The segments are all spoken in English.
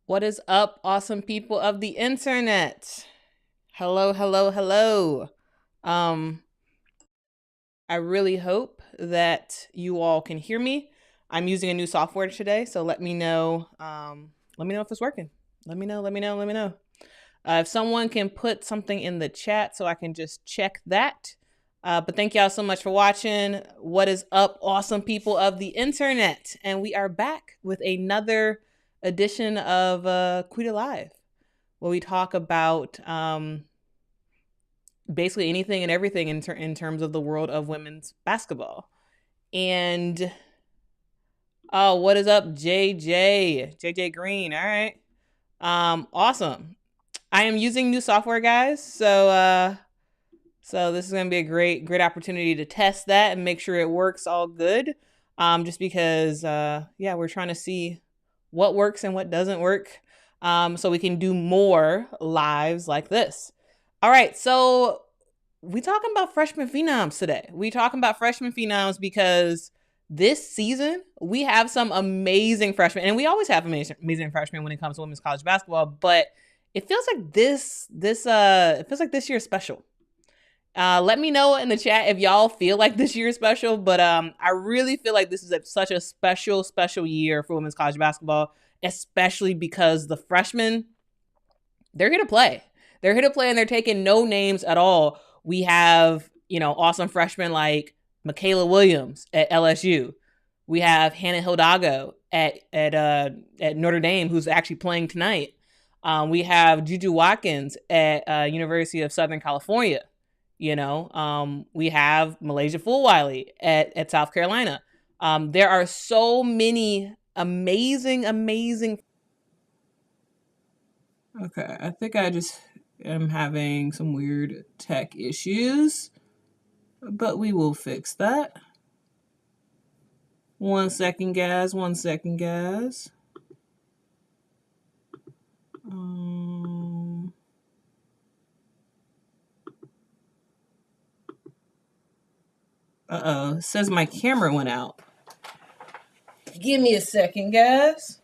What is up, awesome people of the internet? Hello, hello, hello. Um, I really hope that you all can hear me. I'm using a new software today, so let me know. Let me know if it's working. Let me know. Let me know. Let me know. If someone can put something in the chat so I can just check that. But thank y'all so much for watching. What is up, awesome people of the internet? And we are back with another edition of Quita Live, where we talk about basically anything and everything in terms of the world of women's basketball. And oh, what is up, JJ Green? All right, awesome. I am using new software, guys. So this is going to be a great opportunity to test that and make sure it works all good. Just because, yeah, we're trying to see what works and what doesn't work, so we can do more lives like this. All right, so we talking about freshman phenoms today. We talking about freshman phenoms because this season we have some amazing freshmen, and we always have amazing freshmen when it comes to women's college basketball. But it feels like it feels like this year is special. Let me know in the chat if y'all feel like this year is special. But I really feel like this is such a special year for women's college basketball, especially because the freshmen, they're here to play. They're here to play, and they're taking no names at all. We have, awesome freshmen like Mikaylah Williams at LSU. We have Hannah Hidalgo at Notre Dame, who's actually playing tonight. We have Juju Watkins at University of Southern California. We have Milaysia Fulwiley at South Carolina. There are so many amazing. Okay, I think I just am having some weird tech issues, but we will fix that. 1 second, guys. 1 second, guys. Uh-oh. It says my camera went out. Give me a second, guys.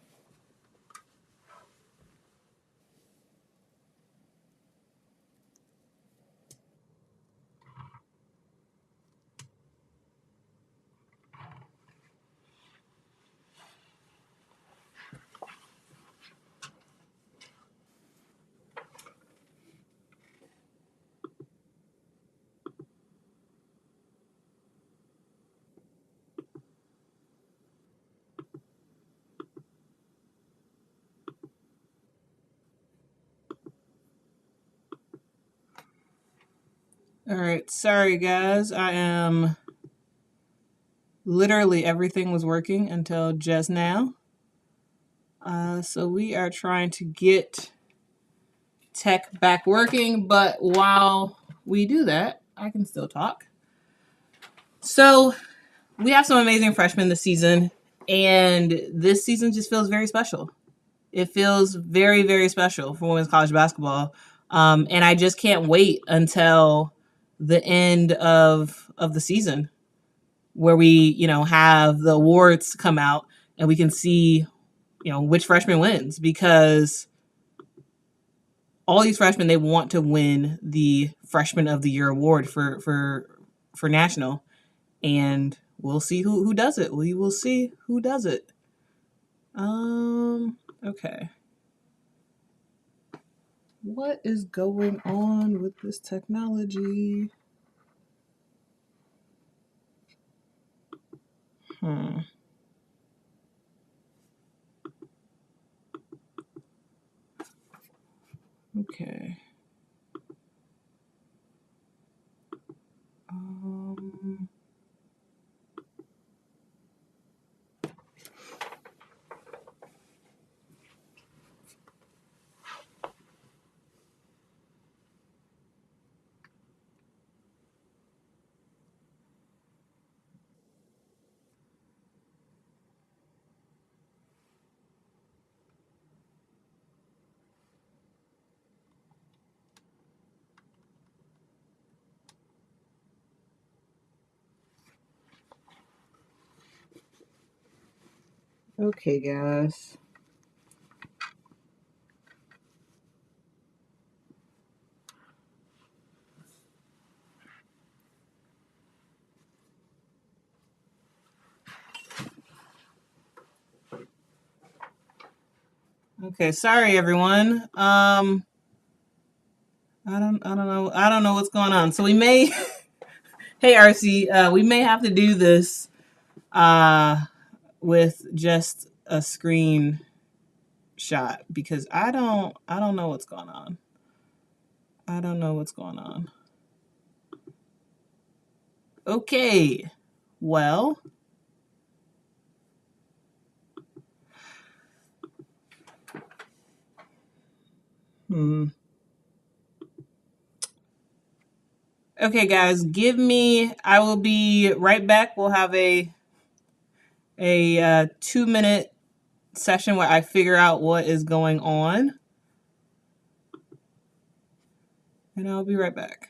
All right, sorry guys. I am literally everything was working until just now. So we are trying to get tech back working, but while we do that, I can still talk. So we have some amazing freshmen this season, and this season just feels very special. It feels very special for women's college basketball. And I just can't wait until the end of the season, where we, have the awards come out and we can see, which freshman wins, because all these freshmen, they want to win the Freshman of the Year award for national, and we'll see who does it. We will see who does it. Okay. What is going on with this technology? Okay. Okay, guys. Okay, sorry everyone. I don't know what's going on. So we may hey RC, we may have to do this with just a screen shot because I don't know what's going on. I don't know what's going on. Okay. Well, okay guys, I will be right back. We'll have a 2-minute session where I figure out what is going on. And I'll be right back.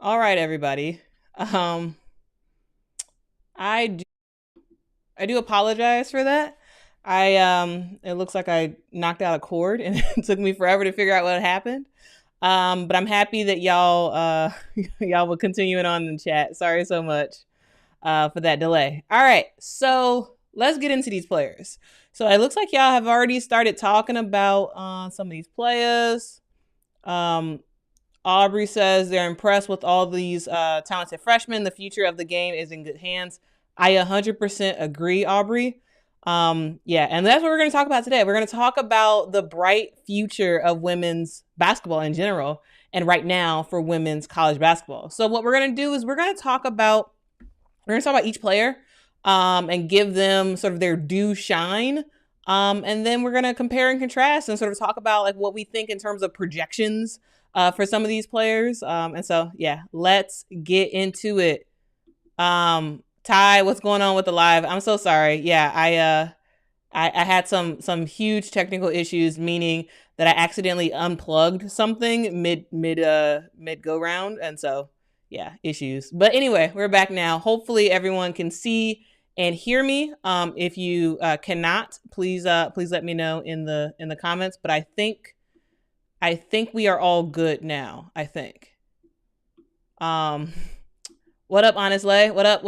All right, everybody. Um, I do, I do apologize for that. It looks like I knocked out a cord, and it took me forever to figure out what happened. But I'm happy that y'all were continuing on in the chat. Sorry so much for that delay. All right, so let's get into these players. So it looks like y'all have already started talking about some of these players. Aubrey says they're impressed with all these talented freshmen. The future of the game is in good hands. I 100% agree, Aubrey. Yeah, and that's what we're going to talk about today. We're going to talk about the bright future of women's basketball in general, and right now for women's college basketball. So what we're going to do is we're going to talk about each player and give them sort of their due shine. And then we're going to compare and contrast and sort of talk about like what we think in terms of projections for some of these players. And so, yeah, let's get into it. Ty, what's going on with the live? I'm so sorry. Yeah, I had some huge technical issues, meaning that I accidentally unplugged something mid go round, and so yeah, issues. But anyway, we're back now. Hopefully, everyone can see and hear me. If you cannot, please let me know in the comments. But I think we are all good now. I think. What up, Honestly? What up?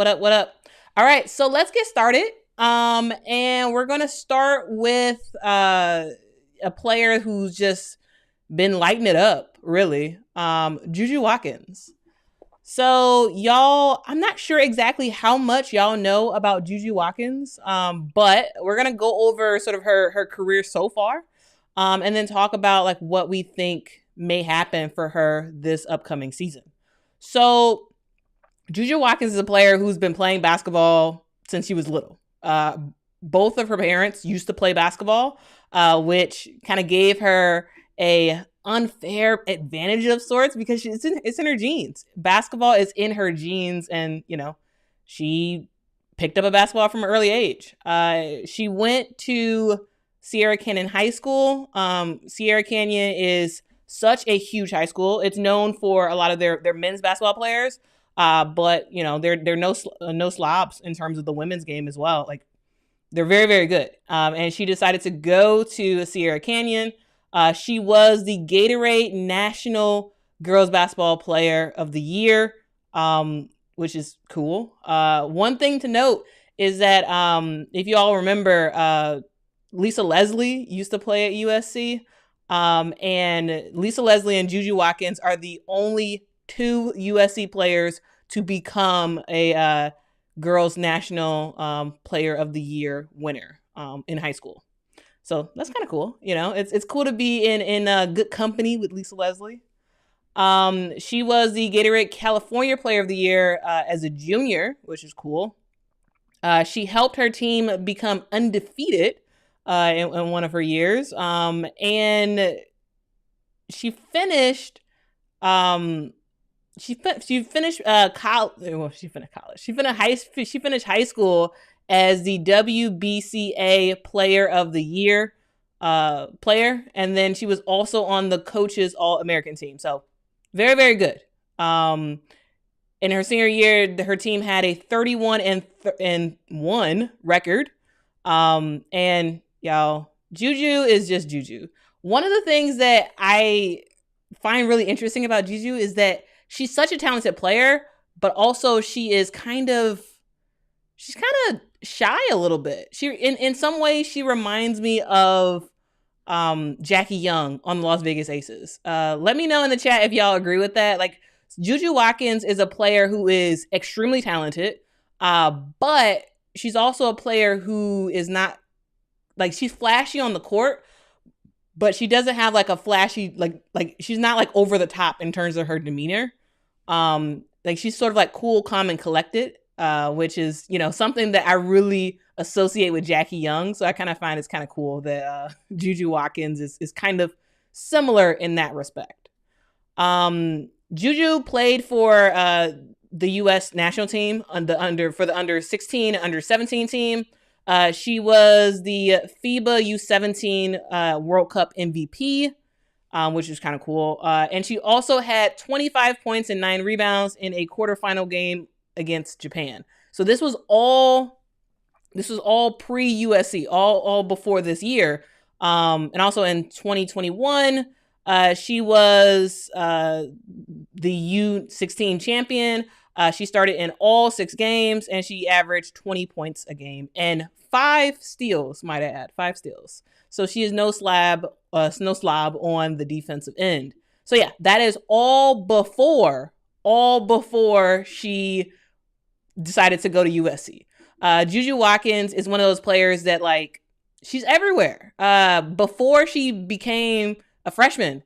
All right, so let's get started. And we're gonna start with a player who's just been lighting it up, really. Juju Watkins. So y'all, I'm not sure exactly how much y'all know about Juju Watkins, but we're gonna go over sort of her career so far, and then talk about like what we think may happen for her this upcoming season. So Juju Watkins is a player who's been playing basketball since she was little. Both of her parents used to play basketball, which kind of gave her a unfair advantage of sorts because it's in her genes. Basketball is in her genes, and she picked up a basketball from an early age. She went to Sierra Canyon High School. Sierra Canyon is such a huge high school. It's known for a lot of their men's basketball players. But they're no slobs in terms of the women's game as well. Like they're very, very good. And she decided to go to Sierra Canyon. She was the Gatorade National Girls Basketball Player of the Year, which is cool. One thing to note is that if you all remember, Lisa Leslie used to play at USC. And Lisa Leslie and Juju Watkins are the only two USC players to become a girls national player of the year winner in high school. So that's kind of cool. It's cool to be in good company with Lisa Leslie. She was the Gatorade California Player of the Year as a junior, which is cool. She helped her team become undefeated in one of her years. And she finished She finished college. Well, she finished college. She finished high school as the WBCA Player of the Year player, and then she was also on the coaches All-American team. So very, very good. In her senior year, her team had a 31-1 record. And y'all, Juju is just Juju. One of the things that I find really interesting about Juju is that she's such a talented player, but also she's kind of shy a little bit. She in some ways she reminds me of Jackie Young on the Las Vegas Aces. Let me know in the chat if y'all agree with that. Like Juju Watkins is a player who is extremely talented, but she's also a player who is not like she's flashy on the court, but she doesn't have like a flashy like she's not like over the top in terms of her demeanor. Like she's sort of like cool, calm, and collected, which is something that I really associate with Jackie Young. So I kind of find it's kind of cool that Juju Watkins is kind of similar in that respect. Juju played for the U.S. national team for the under 16, under 17 team. She was the FIBA U17 World Cup MVP. which is kind of cool. And she also had 25 points and 9 rebounds in a quarterfinal game against Japan. So this was all pre-USC, all before this year. And also in 2021, she was the U16 champion. She started in all 6 games, and she averaged 20 points a game and 5 steals, might I add, 5 steals. So she is no slob on the defensive end. So yeah, that is all before she decided to go to USC. Juju Watkins is one of those players that, like, she's everywhere. Before she became a freshman,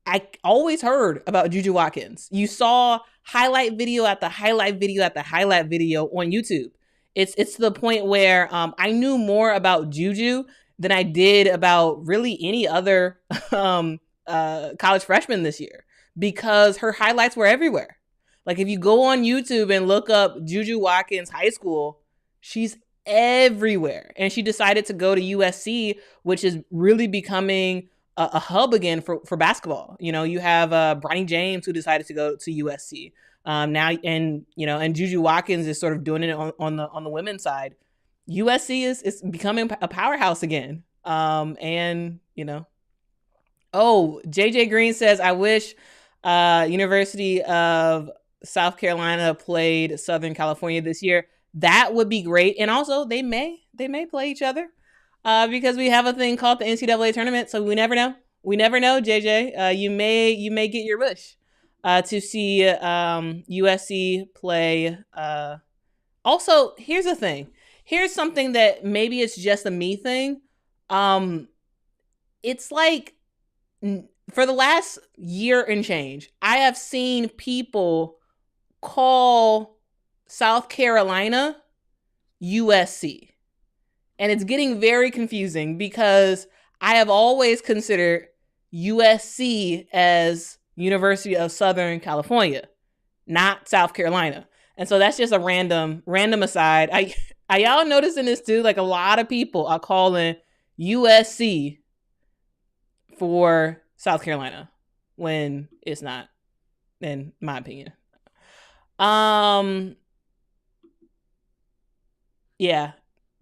I always heard about Juju Watkins. You saw highlight video after highlight video after highlight video on YouTube. It's to the point where I knew more about Juju than I did about really any other college freshman this year, because her highlights were everywhere. Like, if you go on YouTube and look up Juju Watkins High School, she's everywhere. And she decided to go to USC, which is really becoming a hub again for basketball. You know, you have Bronny James, who decided to go to USC now, and Juju Watkins is sort of doing it on the women's side. USC is becoming a powerhouse again. And JJ Green says, I wish University of South Carolina played Southern California this year. That would be great. And also they may play each other because we have a thing called the NCAA tournament. So we never know. JJ. You may get your wish to see USC play. Also, here's the thing. Here's something that maybe it's just a me thing. It's like, for the last year and change, I have seen people call South Carolina USC. And it's getting very confusing because I have always considered USC as University of Southern California, not South Carolina. And so that's just a random aside. Are y'all noticing this too? Like, a lot of people are calling USC for South Carolina when it's not, in my opinion. Yeah,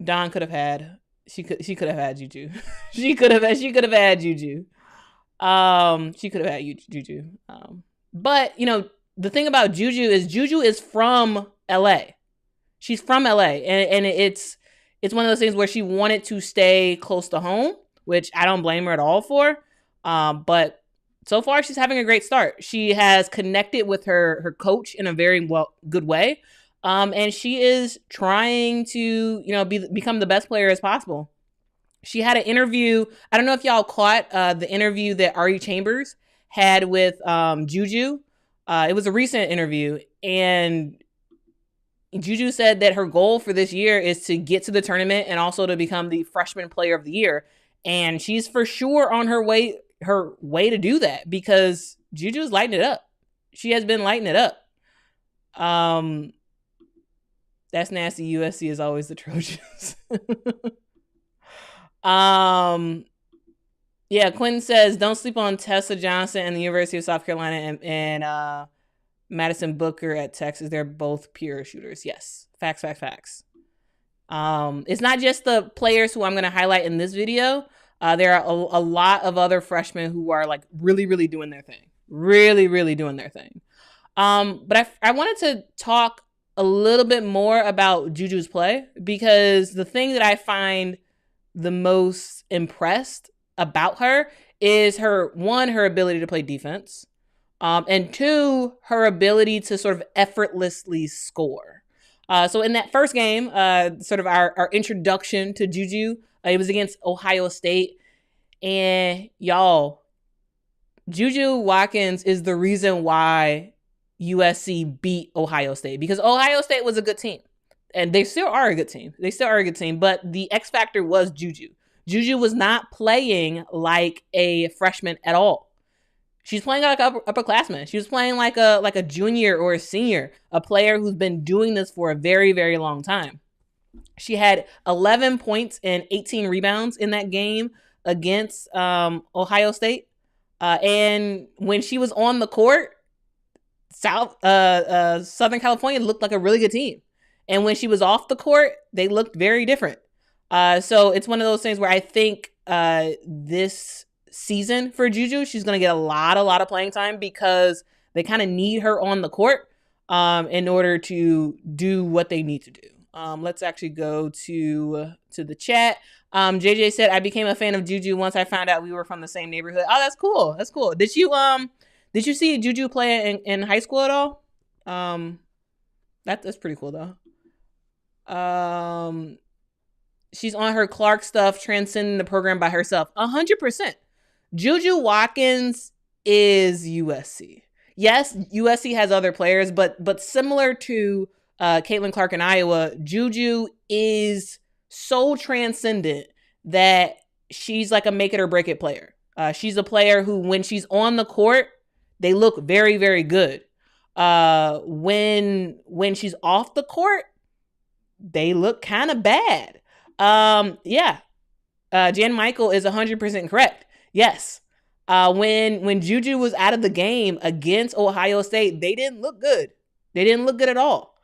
Dawn could have had. She could have had Juju. she could have had Juju. She could have had Juju. But the thing about Juju is from LA. She's from LA, and it's one of those things where she wanted to stay close to home, which I don't blame her at all for. But so far, she's having a great start. She has connected with her coach in a very good way. And she is trying to, become the best player as possible. She had an interview. I don't know if y'all caught the interview that Ari Chambers had with Juju. It was a recent interview, and Juju said that her goal for this year is to get to the tournament and also to become the freshman player of the year. And she's for sure on her way to do that, because Juju's lighting it up. She has been lighting it up. That's nasty. USC is always the Trojans. Yeah, Quentin says, don't sleep on Tessa Johnson and the University of South Carolina and Madison Booker at Texas. They're both pure shooters. Yes. Facts. It's not just the players who I'm going to highlight in this video. There are a lot of other freshmen who are like really, really doing their thing. Really doing their thing. But I wanted to talk a little bit more about Juju's play, because the thing that I find the most impressed about her is her ability to play defense, and 2, her ability to sort of effortlessly score. So in that first game, sort of our introduction to Juju, it was against Ohio State, and y'all, Juju Watkins is the reason why USC beat Ohio State, because Ohio State was a good team, and they still are a good team. But the X factor was Juju. Juju was not playing like a freshman at all. She's playing like an upperclassman. She was playing like a junior or a senior, a player who's been doing this for a very, very long time. She had 11 points and 18 rebounds in that game against Ohio State. And when she was on the court, Southern California looked like a really good team. And when she was off the court, they looked very different. So it's one of those things where I think this season for Juju, she's going to get a lot of playing time because they kind of need her on the court in order to do what they need to do. Let's actually go to the chat. JJ said, I became a fan of Juju once I found out we were from the same neighborhood. Oh, that's cool. That's cool. Did you see Juju play in high school at all? That's pretty cool though. She's on her Clark stuff, transcending the program by herself. 100%. Juju Watkins is USC. Yes, USC has other players, but similar to Caitlin Clark in Iowa, Juju is so transcendent that she's like a make it or break it player. She's a player who, when she's on the court, they look very, very good. When she's off the court, they look kind of bad. Jan Michael is 100% correct. Yes. When Juju was out of the game against Ohio State, they didn't look good. They didn't look good at all.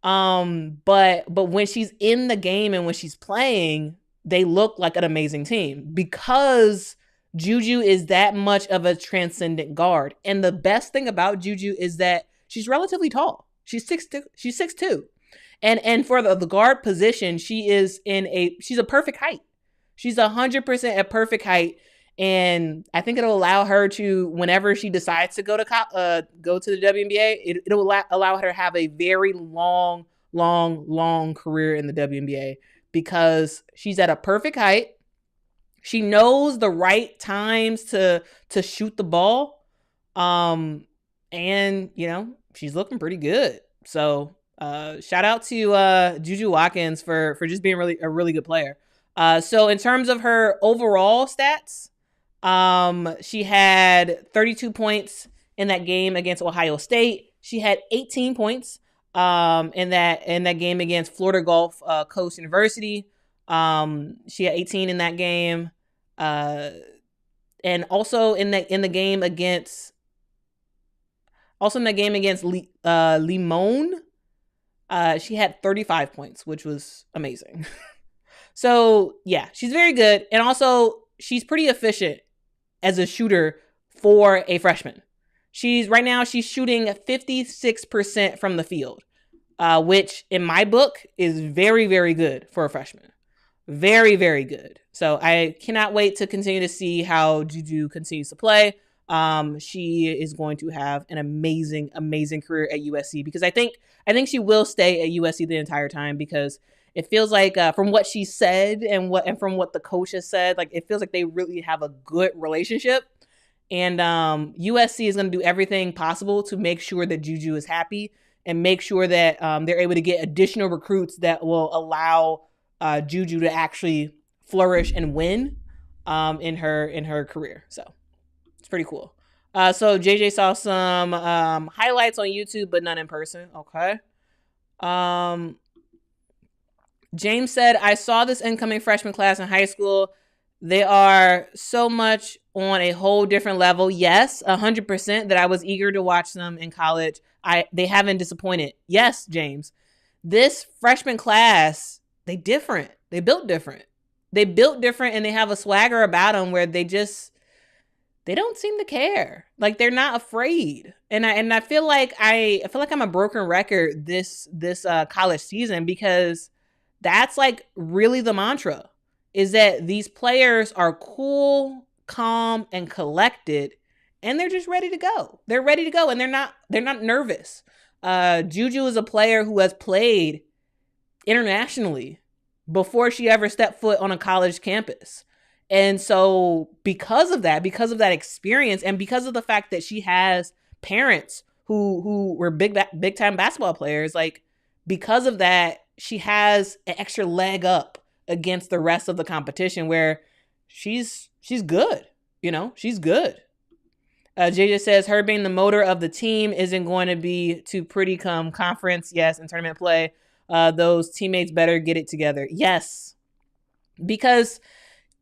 But when she's in the game and when she's playing, they look like an amazing team because Juju is that much of a transcendent guard. And the best thing about Juju is that she's relatively tall. She's 6'2". And for the guard position, she's a perfect height. She's 100% a perfect height. And I think it'll allow her to, whenever she decides to go to the WNBA, it'll allow her to have a very long career in the WNBA because she's at a perfect height. She knows the right times to shoot the ball. And, she's looking pretty good. So shout out to Juju Watkins for just being a really good player. So in terms of her overall stats, she had 32 points in that game against Ohio State. She had 18 points in that game against Florida Gulf Coast University. She had 18 in that game. And also in the game against Limon, she had 35 points, which was amazing. So yeah, she's very good. And also she's pretty efficient as a shooter for a freshman. Right now she's shooting 56% from the field, which in my book is very, very good for a freshman. Very, very good. So I cannot wait to continue to see how Juju continues to play. She is going to have an amazing, amazing career at USC because I think she will stay at USC the entire time because it feels like from what she said and from what the coach has said, like it feels like they really have a good relationship. And USC is going to do everything possible to make sure that Juju is happy and make sure that they're able to get additional recruits that will allow Juju to actually flourish and win in her career. So it's pretty cool. So JJ saw some highlights on YouTube, but none in person. Okay. James said, I saw this incoming freshman class in high school. They are so much on a whole different level. Yes, 100% that I was eager to watch them in college. They haven't disappointed. Yes, James. This freshman class, they different. They built different. And they have a swagger about them where they don't seem to care. Like they're not afraid. And I feel like I'm a broken record this college season because that's like really the mantra is that these players are cool, calm, and collected, and they're just ready to go. They're ready to go, and they're not nervous. Juju is a player who has played internationally before she ever stepped foot on a college campus. And so because of that experience, and because of the fact that she has parents who were big time basketball players, like because of that, she has an extra leg up against the rest of the competition where she's good. She's good. JJ says her being the motor of the team isn't going to be too pretty come conference. Yes. And tournament play. Those teammates better get it together. Yes. Because,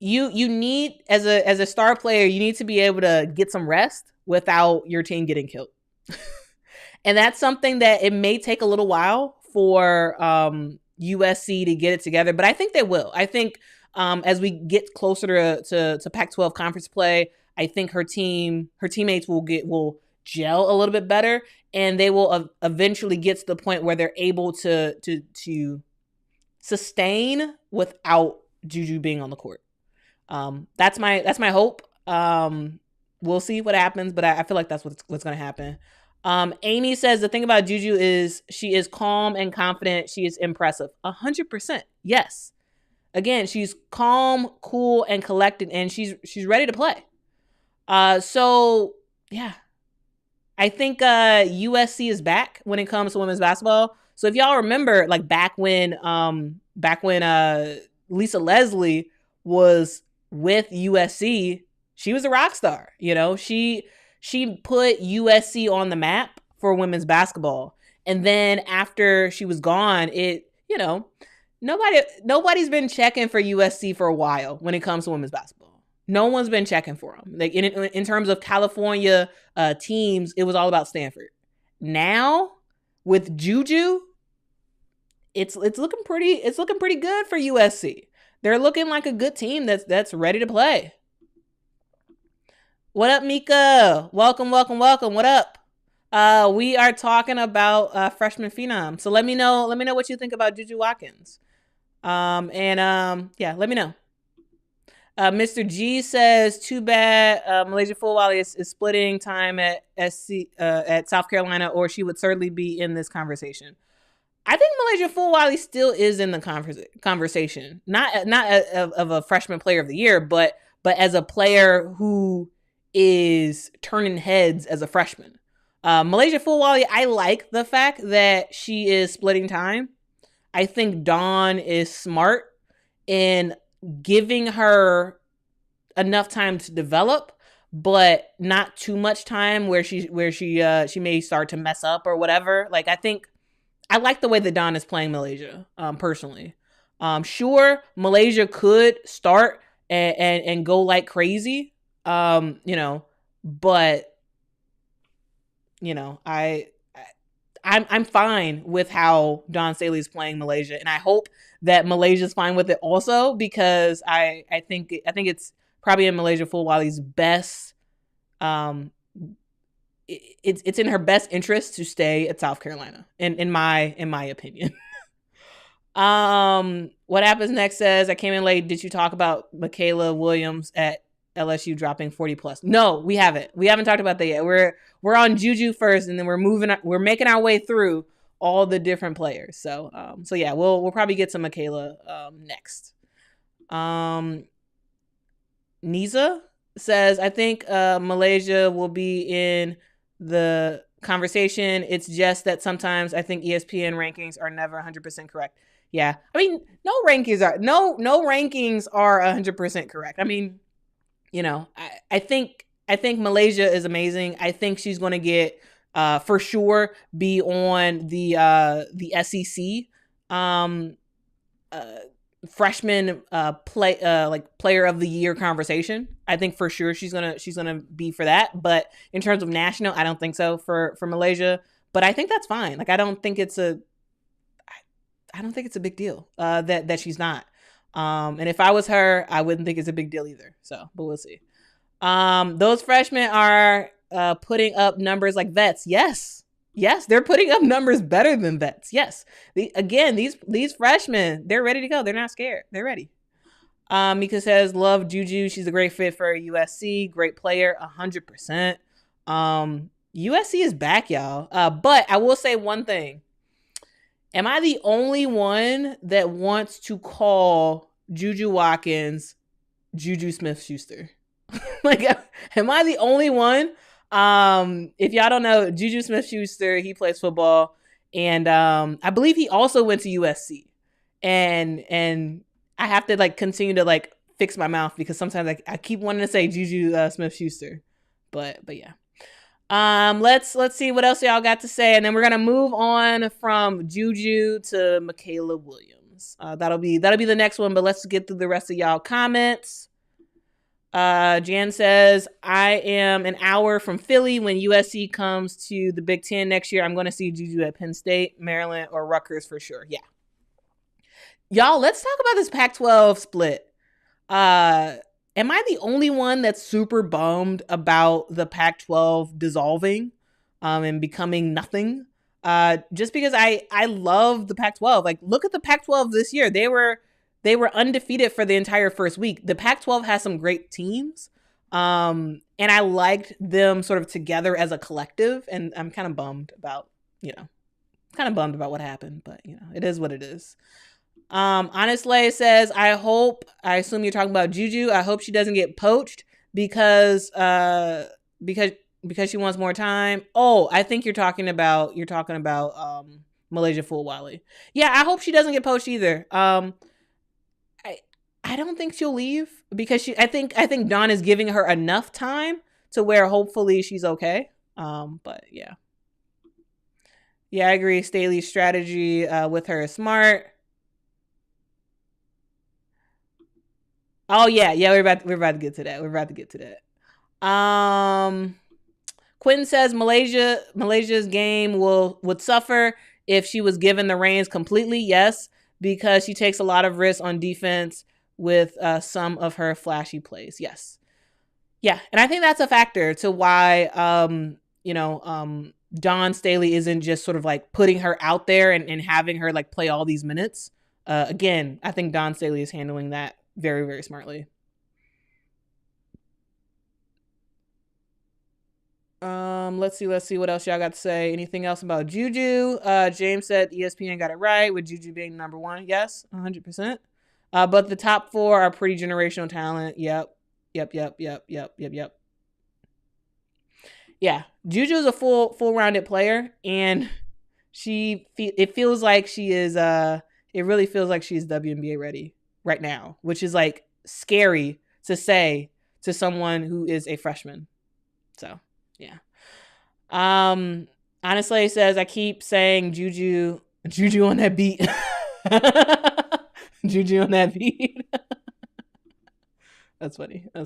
you need, as a star player, you need to be able to get some rest without your team getting killed. And that's something that it may take a little while for USC to get it together, but I think they will. I think as we get closer to Pac-12 conference play, I think her teammates will gel a little bit better, and they will eventually get to the point where they're able to sustain without Juju being on the court. That's my hope. We'll see what happens, but I feel like that's what's going to happen. Amy says the thing about Juju is she is calm and confident. She is impressive. 100%. Yes. Again, she's calm, cool, and collected, and she's ready to play. So yeah, I think USC is back when it comes to women's basketball. So if y'all remember, like back when Lisa Leslie was with USC, she was a rock star. You know, she put USC on the map for women's basketball. And then after she was gone, nobody's been checking for USC for a while when it comes to women's basketball. No one's been checking for them. Like in terms of California teams, it was all about Stanford. Now with Juju, it's looking pretty good for USC. They're looking like a good team that's ready to play. What up, Mika? Welcome. What up? We are talking about freshman Phenom. So let me know what you think about Juju Watkins. Let me know. Mr. G says, too bad Milaysia Fulwiley is splitting time at South Carolina, or she would certainly be in this conversation. I think Milaysia Fulwiley still is in the conversation, not of a freshman player of the year, but as a player who is turning heads as a freshman. Milaysia Fulwiley, I like the fact that she is splitting time. I think Dawn is smart in giving her enough time to develop, but not too much time where she may start to mess up or whatever. Like, I like the way that Dawn is playing Milaysia, personally. Sure, Milaysia could start and go like crazy, but I'm fine with how Dawn Staley is playing Milaysia, and I hope that Malaysia's fine with it also, because I think it's probably in Milaysia Fulwiley's best. It's in her best interest to stay at South Carolina, in my opinion. What happens next says, I came in late. Did you talk about Mikaylah Williams at LSU dropping 40 plus? No, we haven't. We haven't talked about that yet. We're on Juju first, and then we're making our way through all the different players. So yeah, we'll probably get some Mikaylah next. Niza says, I think Malaysia will be in the conversation. It's just that sometimes I think ESPN rankings are never 100% correct. Yeah, I mean, no rankings are 100% correct. I mean, I think Malaysia is amazing. I think she's going to get for sure be on the SEC freshman player of the year conversation. I think for sure she's gonna be for that. But in terms of national, I don't think so for Malaysia. But I think that's fine. Like, I don't think it's a big deal that she's not. And if I was her, I wouldn't think it's a big deal either. So, but we'll see. Those freshmen are putting up numbers like vets. Yes, they're putting up numbers better than vets. Yes. These freshmen, they're ready to go. They're not scared. They're ready. Mika says, love Juju. She's a great fit for USC. Great player, 100%. USC is back, y'all. But I will say one thing. Am I the only one that wants to call Juju Watkins Juju Smith-Schuster? Like, am I the only one? If y'all don't know, Juju Smith-Schuster, he plays football, and I believe he also went to USC. And I have to continue to fix my mouth, because sometimes I keep wanting to say Juju Smith-Schuster. But yeah. Let's see what else y'all got to say, and then we're gonna move on from Juju to Mikaylah Williams. That'll be the next one, but let's get through the rest of y'all comments. Jan says, I am an hour from Philly. When USC comes to the Big Ten next year, I'm going to see Juju at Penn State, Maryland, or Rutgers for sure. Yeah. Y'all, let's talk about this Pac-12 split. Am I the only one that's super bummed about the Pac-12 dissolving and becoming nothing? Just because I love the Pac-12. Like, look at the Pac-12 this year. They were undefeated for the entire first week. The Pac-12 has some great teams. And I liked them sort of together as a collective. And I'm kind of bummed about, what happened. But, it is what it is. Honestly says, I assume you're talking about Juju. I hope she doesn't get poached because she wants more time. Oh, I think you're talking about Milaysia Fulwiley. Yeah, I hope she doesn't get poached either. I don't think she'll leave because I think Dawn is giving her enough time to where hopefully she's okay. But yeah. Yeah, I agree. Staley's strategy with her is smart. Oh yeah, we're about to get to that. Quentin says Malaysia's game would suffer if she was given the reins completely. Yes, because she takes a lot of risks on defense with some of her flashy plays. Yes. Yeah, and I think that's a factor to why Dawn Staley isn't just sort of like putting her out there and having her like play all these minutes. Again, I think Dawn Staley is handling that very, very smartly. Let's see what else y'all got to say. Anything else about Juju? James said ESPN got it right with Juju being number one. Yes, 100%. But the top four are pretty generational talent. Yep. Yeah, Juju is a full rounded player, and it feels like she is. It really feels like she's WNBA ready right now, which is like scary to say to someone who is a freshman. So yeah. Honestly, says I keep saying Juju on that beat. Juju on that beat. That's funny. All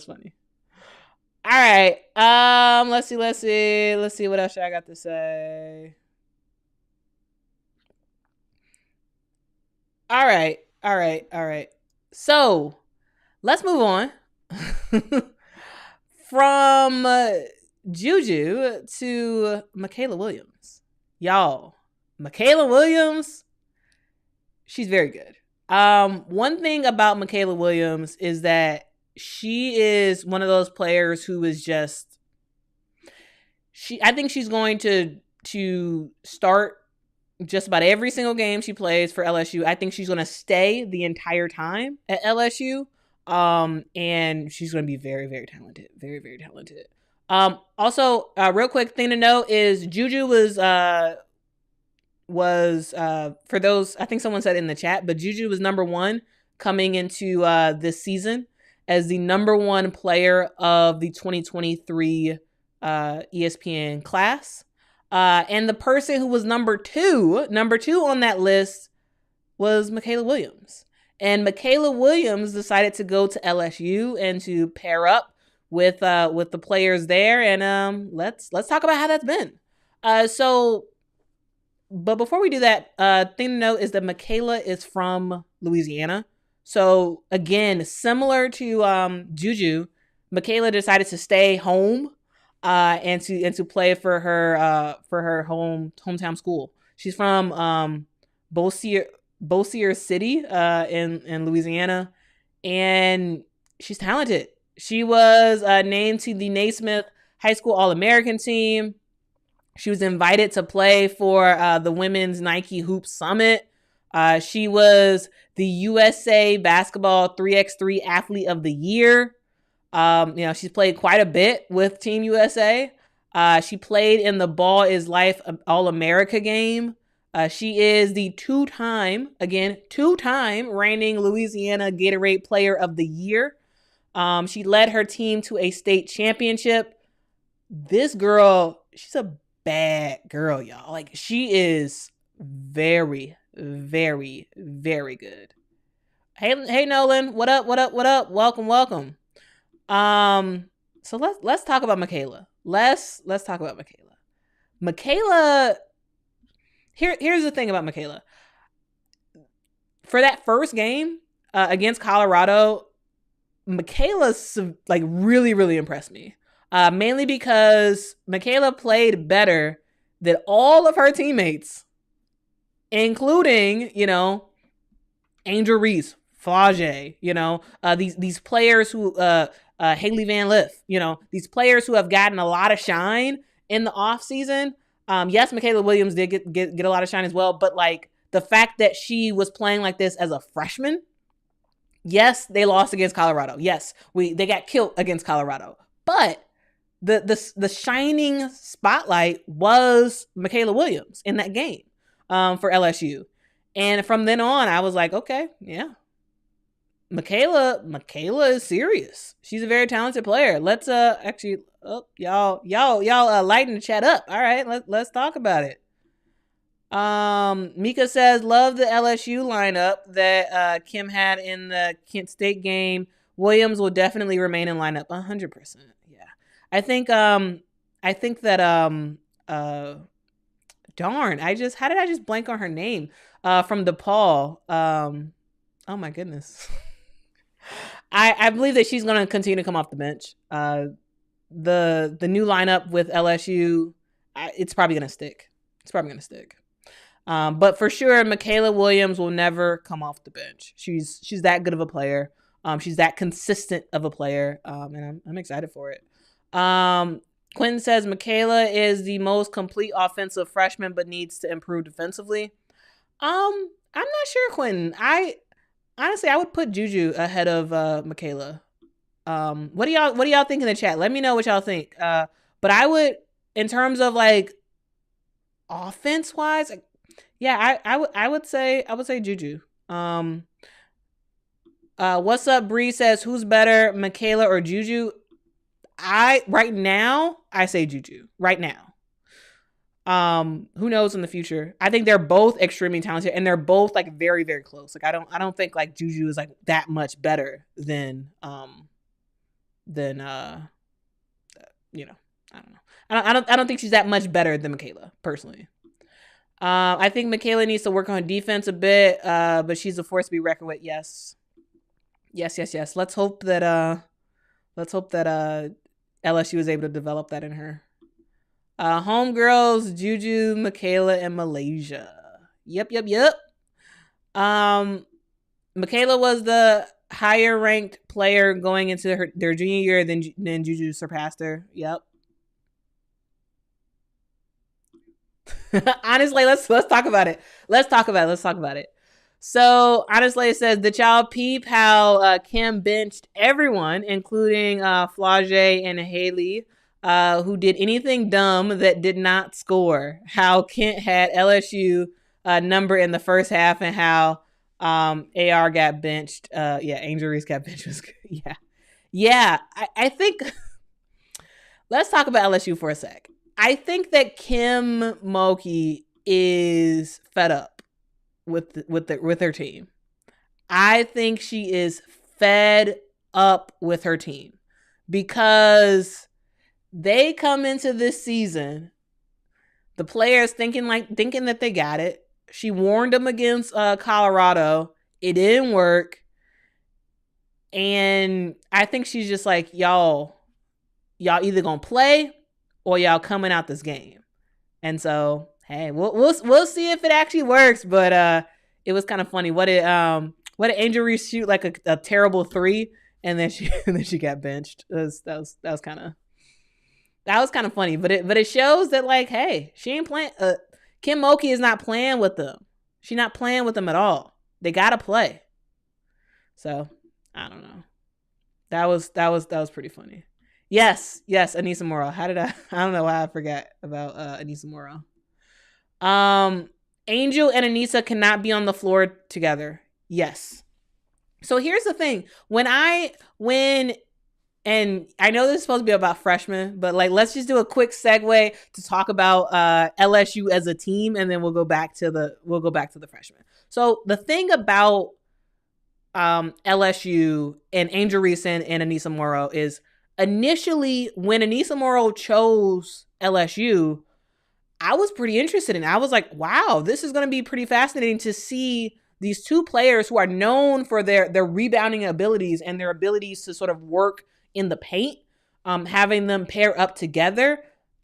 right. Let's see what else I got to say. All right. So let's move on from Juju to Mikaylah Williams. Y'all, Mikaylah Williams, she's very good. One thing about Mikaylah Williams is that she is one of those players who is just, I think she's going to start just about every single game she plays for LSU. I think she's going to stay the entire time at LSU. And she's going to be very, very talented. Very, very talented. Also, real quick thing to note is Juju was for those, I think someone said in the chat, but Juju was number one coming into this season as the number one player of the 2023 ESPN class. And the person who was number two on that list was Mikaylah Williams. And Mikaylah Williams decided to go to LSU and to pair up with the players there. And let's talk about how that's been. But before we do that, thing to note is that Mikaylah is from Louisiana. So again, similar to Juju, Mikaylah decided to stay home and to play for her hometown school. She's from Bossier City in Louisiana, and she's talented. She was named to the Naismith High School All-American team. She was invited to play for the Women's Nike Hoop Summit. She was the USA Basketball 3x3 Athlete of the Year. She's played quite a bit with Team USA. She played in the Ball is Life All-America game. She is the two-time reigning Louisiana Gatorade Player of the Year. She led her team to a state championship. This girl, she's a bad girl, y'all. Like, she is very, very, very good. Hey Nolan, what up? Welcome. So let's talk about Mikaylah. Let's talk about Mikaylah. Mikaylah. Here's the thing about Mikaylah. For that first game against Colorado, Mikaylah like really, really impressed me. Mainly because Mikaylah played better than all of her teammates, including, Angel Reese, Flage, these players who, Haley Van Lith, these players who have gotten a lot of shine in the offseason. Yes, Mikaylah Williams did get a lot of shine as well, but like the fact that she was playing like this as a freshman, yes, they lost against Colorado. Yes, they got killed against Colorado, but the shining spotlight was Mikaylah Williams in that game for LSU. And from then on, I was like, okay, yeah. Mikaylah is serious. She's a very talented player. Let's actually y'all lighten the chat up. All right, let's talk about it. Mika says, love the LSU lineup that Kim had in the Kent State game. Williams will definitely remain in lineup 100%. Yeah. I think that darn, how did I just blank on her name? From DePaul. Oh my goodness. I believe that she's going to continue to come off the bench. The new lineup with LSU, it's probably going to stick. But for sure, Mikaylah Williams will never come off the bench. She's that good of a player. She's that consistent of a player, and I'm excited for it. Quentin says Mikaylah is the most complete offensive freshman, but needs to improve defensively. I'm not sure, Quentin. Honestly, I would put Juju ahead of Mikaylah. What do y'all think in the chat? Let me know what y'all think. But I would, in terms of like offense wise, yeah, I would say Juju. What's up? Bree says, who's better, Mikaylah or Juju? Right now, I say Juju. Right now. Who knows in the future? I think they're both extremely talented, and they're both like very, very close. Like I don't think like Juju is like that much better than I don't know. I don't think she's that much better than Mikaylah personally. I think Mikaylah needs to work on defense a bit, but she's a force to be reckoned with. Yes. Let's hope that LSU is able to develop that in her. Homegirls, Juju, Mikaylah, and Milaysia. Yep. Mikaylah was the higher ranked player going into their junior year, then Juju surpassed her. Yep. Honestly, let's talk about it. Let's talk about it. So, honestly, it says, did y'all peep how Kim benched everyone, including Flage and Haley, who did anything dumb that did not score? How Kent had LSU number in the first half, and how AR got benched. Angel Reese got benched. Was good. Yeah. I think let's talk about LSU for a sec. I think that Kim Mulkey is fed up with her team. I think she is fed up with her team because they come into this season, the players thinking that they got it. She warned them against Colorado. It didn't work. And I think she's just like, y'all either gonna play or y'all coming out this game. And so, hey, we'll see if it actually works. But it was kind of funny. What did Angel Reese shoot, like a terrible 3, and then she got benched. That was kind of funny. But it shows that, like, hey, she ain't playing. Kim Mulkey is not playing with them. She's not playing with them at all. They gotta play. So I don't know. That was pretty funny. Yes, Anissa Morrow. I don't know why I forgot about Anissa Morrow. Angel and Anissa cannot be on the floor together. Yes. So here's the thing. And I know this is supposed to be about freshmen, but like, let's just do a quick segue to talk about LSU as a team, and then we'll go back to the freshmen. So the thing about LSU and Angel Reese and Anissa Morrow is initially when Anissa Morrow chose LSU, I was pretty interested in it. I was like, wow, this is going to be pretty fascinating to see these two players who are known for their rebounding abilities and their abilities to sort of work in the paint, having them pair up together.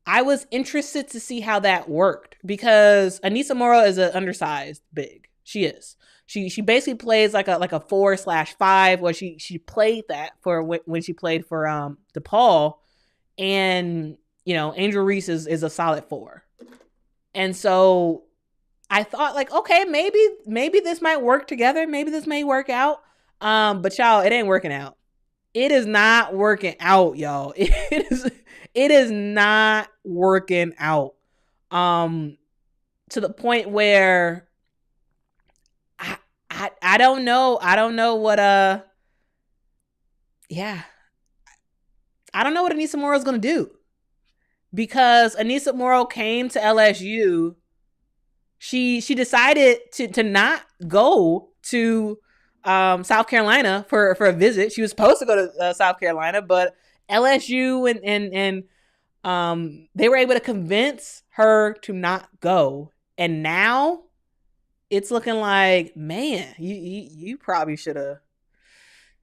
I was interested to see how that worked because Anissa Morrow is an undersized big. She is. She basically plays like a 4/5. Where she played that for when she played for DePaul, and Angel Reese is a solid 4, and so I thought like, okay, maybe this might work together. Maybe this may work out. But y'all, it ain't working out. It is not working out, y'all. It is not working out. To the point where I don't know. I don't know what I don't know what Anissa Morrow is gonna do. Because Anissa Morrow came to LSU. She decided to not go to South Carolina for a visit. She was supposed to go to South Carolina, but LSU and they were able to convince her to not go. And now it's looking like, man, you probably should have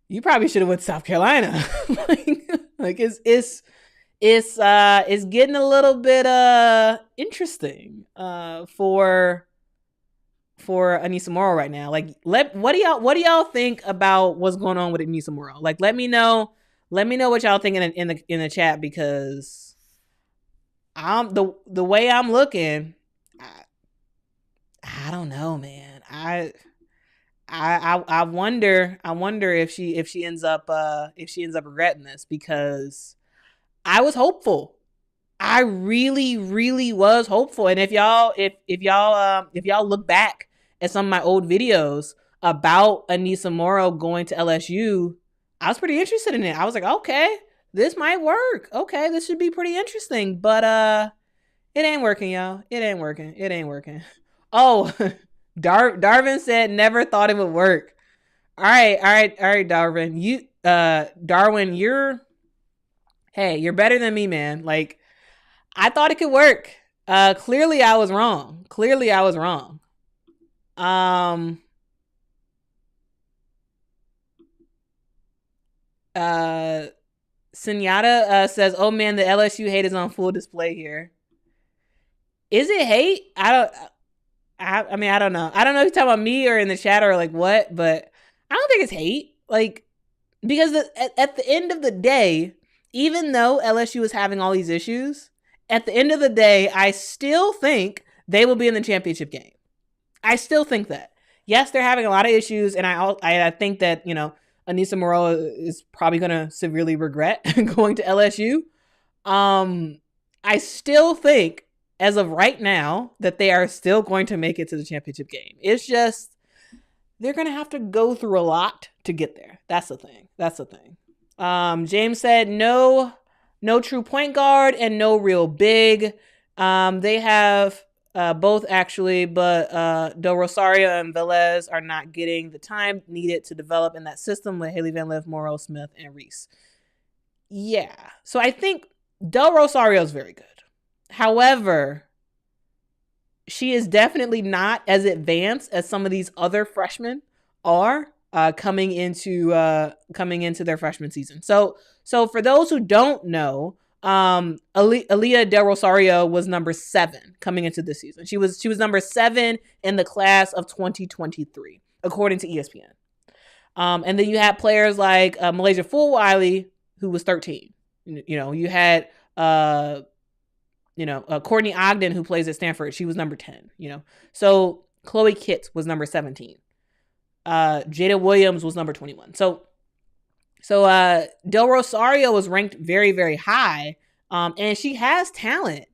went to South Carolina. like it's getting a little bit interesting for Anissa Morrow right now. Like, what do y'all think about what's going on with Anissa Morrow? Like, let me know what y'all think in the chat, because the way I'm looking, I don't know, man. I wonder if she ends up regretting this, because I was hopeful. I really, really was hopeful. And if y'all look back at some of my old videos about Anissa Morrow going to LSU, I was pretty interested in it. I was like, okay, this might work. Okay, this should be pretty interesting. But it ain't working, y'all. It ain't working. Oh, Darvin said never thought it would work. All right, Darwin. Darwin, you're better than me, man. Like, I thought it could work. Clearly I was wrong. Senyata says, oh man, the LSU hate is on full display here. Is it hate? I don't know. I don't know if you're talking about me or in the chat or like what, but I don't think it's hate. Like, because at the end of the day, even though LSU is having all these issues, at the end of the day, I still think they will be in the championship game. I still think that. Yes, they're having a lot of issues, and I think that, Anissa Morrow is probably going to severely regret going to LSU. I still think, as of right now, that they are still going to make it to the championship game. It's just, they're going to have to go through a lot to get there. That's the thing. James said, no true point guard and no real big. They have both, actually, but Del Rosario and Velez are not getting the time needed to develop in that system with Haley Van Lith, Morrow, Smith, and Reese. Yeah. So I think Del Rosario is very good. However, she is definitely not as advanced as some of these other freshmen are coming into their freshman season. So for those who don't know, Aaliyah Del Rosario was number 7 coming into this season. She was number 7 in the class of 2023, according to ESPN. And then you had players like Milaysia Fulwiley, who was 13. You had Courtney Ogden, who plays at Stanford. She was number 10. So Chloe Kitts was number 17. Jada Williams was number 21. So Del Rosario was ranked very, very high, and she has talent.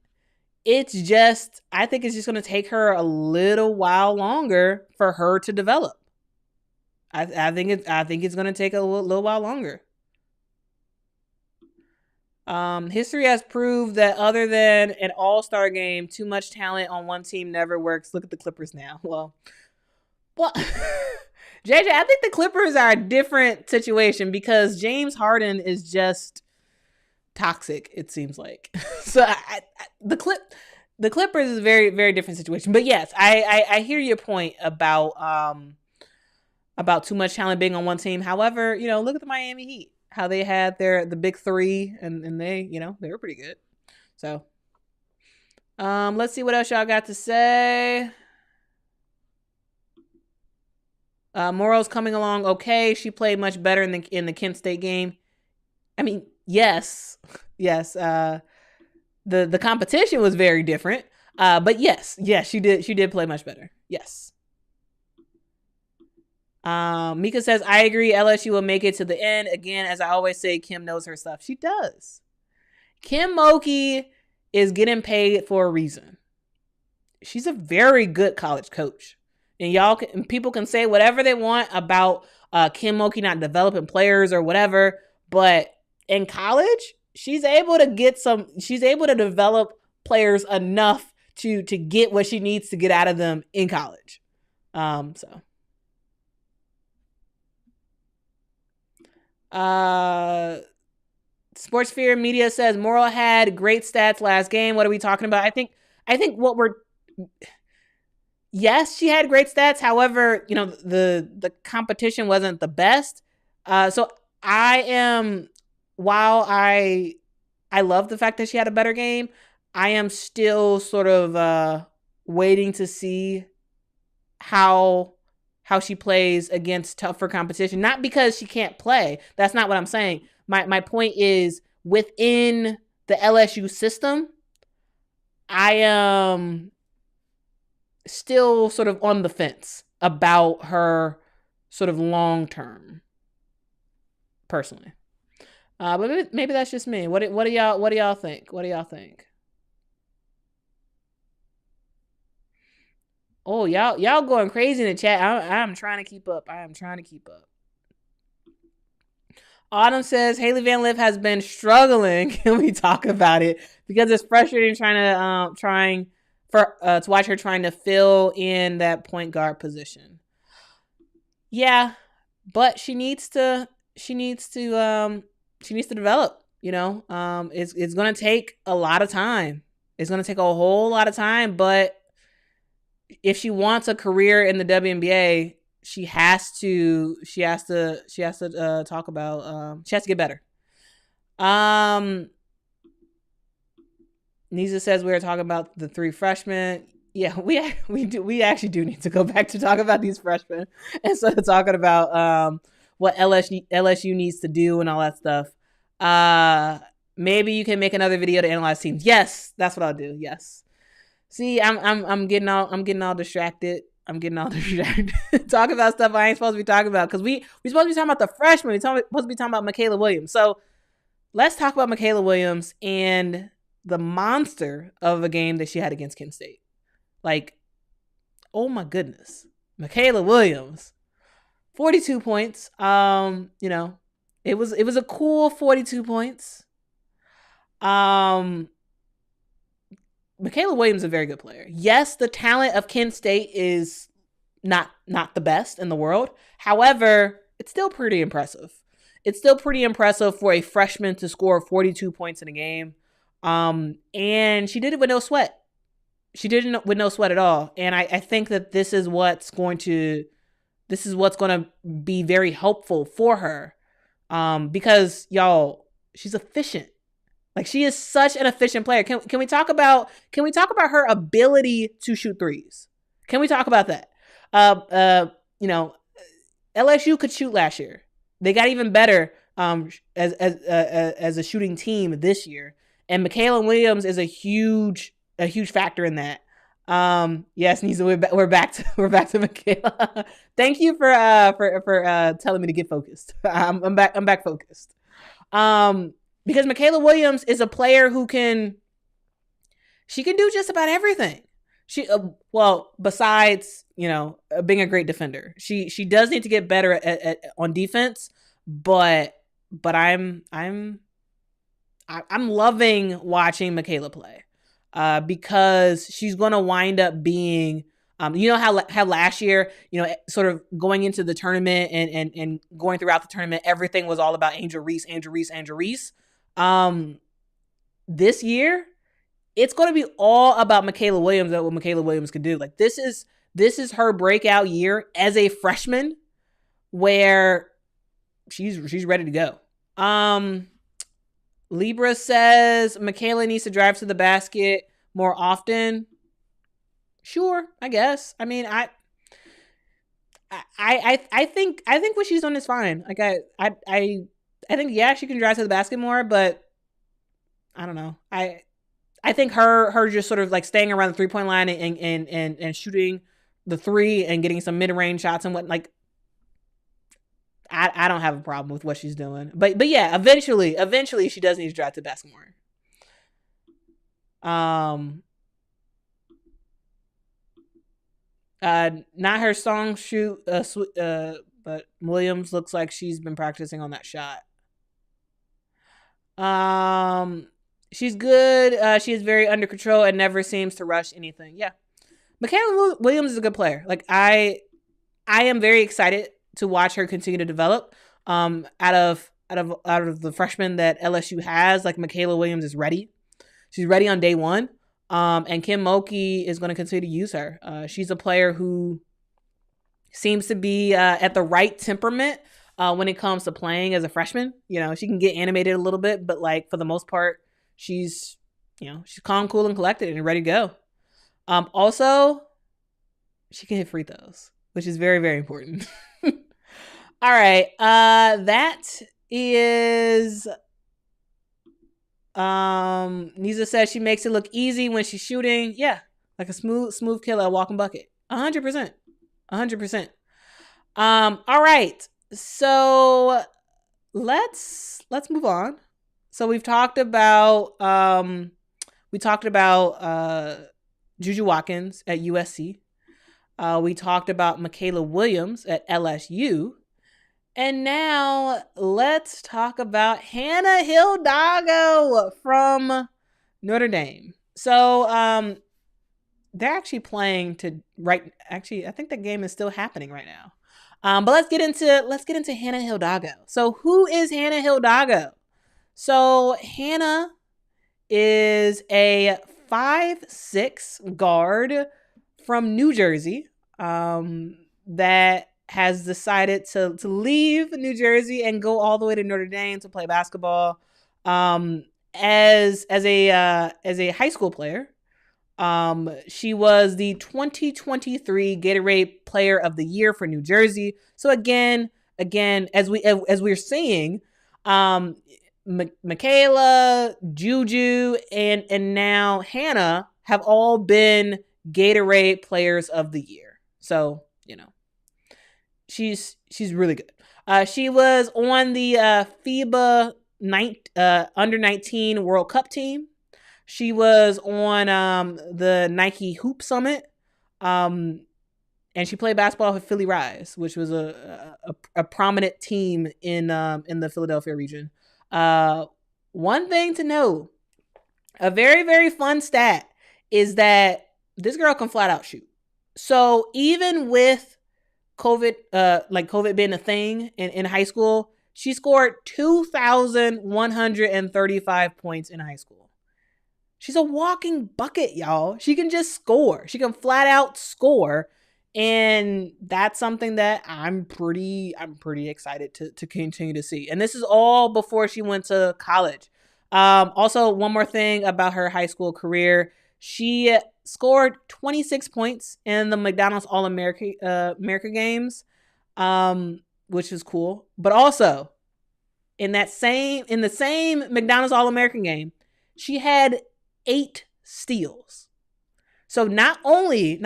It's just, I think it's just going to take her a little while longer for her to develop. I think it's going to take a little while longer. History has proved that other than an all-star game, too much talent on one team never works. Look at the Clippers now. Well, JJ, I think the Clippers are a different situation because James Harden is just toxic, it seems like. So the Clippers is a very, very different situation. But yes, I hear your point about too much talent being on one team. However, look at the Miami Heat, how they had the big three, and they, they were pretty good. So let's see what else y'all got to say. Morrow's coming along okay. She played much better in the Kent State game. I mean, yes. The competition was very different. But yes, she did play much better. Yes. Mika says, I agree. LSU will make it to the end. Again, as I always say, Kim knows her stuff. She does. Kim Mulkey is getting paid for a reason. She's a very good college coach. And people can say whatever they want about Kim Mulkey not developing players or whatever, but in college, she's able to develop players enough to get what she needs to get out of them in college. So. Sportsphere Media says Morrow had great stats last game. What are we talking about? I think yes, she had great stats. However, the competition wasn't the best. So while I love the fact that she had a better game, I am still sort of waiting to see how she plays against tougher competition. Not because she can't play. That's not what I'm saying. My point is, within the LSU system, I am still sort of on the fence about her sort of long term, personally. But maybe that's just me. What do y'all think? What do y'all think? Oh, y'all going crazy in the chat. I'm trying to keep up. I am trying to keep up. Autumn says Haley Van Lith has been struggling. Can we talk about it? Because it's frustrating to watch her trying to fill in that point guard position. Yeah, but she needs to develop. It's gonna take a lot of time. It's gonna take a whole lot of time. But if she wants a career in the WNBA, she has to talk about. She has to get better. Nisa says we were talking about the 3 freshmen. Yeah, we actually do need to go back to talk about these freshmen instead of talking about what LSU needs to do and all that stuff. Maybe you can make another video to analyze teams. Yes, that's what I'll do. Yes. See, I'm getting all distracted. Talking about stuff I ain't supposed to be talking about, because we supposed to be talking about the freshmen. We're supposed to be talking about Mikaylah Williams. So let's talk about Mikaylah Williams and the monster of a game that she had against Kent State. Like, oh my goodness, Mikaylah Williams, 42 points. It was a cool 42 points. Mikaylah Williams is a very good player. Yes, the talent of Kent State is not the best in the world. However, it's still pretty impressive. It's still pretty impressive for a freshman to score 42 points in a game. And she did it with no sweat. She did it with no sweat at all. And I think that this is what's going to be very helpful for her. Because y'all, she's efficient. Like, she is such an efficient player. Can we talk about her ability to shoot threes? Can we talk about that? LSU could shoot last year. They got even better as a shooting team this year. And Mikaylah Williams is a huge factor in that. Yes, Nisa, we're back to Mikaylah. Thank you for telling me to get focused. I'm back focused. Because Mikaylah Williams is a player who can do just about everything. She besides being a great defender, she does need to get better at on defense. But I'm loving watching Mikaylah play, because she's going to wind up being You know how last year, sort of going into the tournament and going throughout the tournament, everything was all about Angel Reese. This year, it's going to be all about Mikaylah Williams and what Mikaylah Williams can do. Like this is her breakout year as a freshman, where she's ready to go. Libra says Mikaylah needs to drive to the basket more often. Sure, I guess. I mean, I think what she's doing is fine. Like I think she can drive to the basket more, but I don't know. I think her just sort of like staying around the 3-point line and shooting the three and getting some mid-range shots and what, like, I don't have a problem with what she's doing. But yeah, eventually she does need to drive to the basket more. Not her song shoot, but Williams looks like she's been practicing on that shot. She's good. She is very under control and never seems to rush anything. Yeah, Mikaylah Williams is a good player. Like I am very excited to watch her continue to develop. Out of the freshmen that LSU has, like Mikaylah Williams is ready. She's ready on day one. And Kim Mulkey is going to continue to use her. She's a player who seems to be at the right temperament when it comes to playing as a freshman. She can get animated a little bit, but like for the most part, she's calm, cool, and collected and ready to go. Also, she can hit free throws, which is very, very important. All right. That is... Niza says she makes it look easy when she's shooting. Yeah, like a smooth killer, a walking bucket. 100%. All right. So let's move on. So we've talked about Juju Watkins at USC. We talked about Mikaylah Williams at LSU. And now let's talk about Hannah Hidalgo from Notre Dame. So they're actually playing actually, I think the game is still happening right now. But let's get into Hannah Hidalgo. So who is Hannah Hidalgo? So Hannah is a 5'6" guard from New Jersey that has decided to leave New Jersey and go all the way to Notre Dame to play basketball. As a high school player, she was the 2023 Gatorade Player of the Year for New Jersey. So again, as we're seeing, Mikaylah, Juju, and now Hannah have all been Gatorade Players of the Year. So she's really good. She was on the FIBA under 19 World Cup team. She was on the Nike Hoop Summit, and she played basketball for Philly Rise, which was a prominent team in the Philadelphia region. One thing to know, a very, very fun stat, is that this girl can flat out shoot. So even with COVID being a thing in high school, she scored 2,135 points in high school. She's a walking bucket, y'all. She can just score. She can flat out score. And that's something that I'm pretty excited to continue to see. And this is all before she went to college. Also, one more thing about her high school career. She scored 26 points in the McDonald's All-America games, which is cool. But also, in the same McDonald's All-American game, she had 8 steals. So not only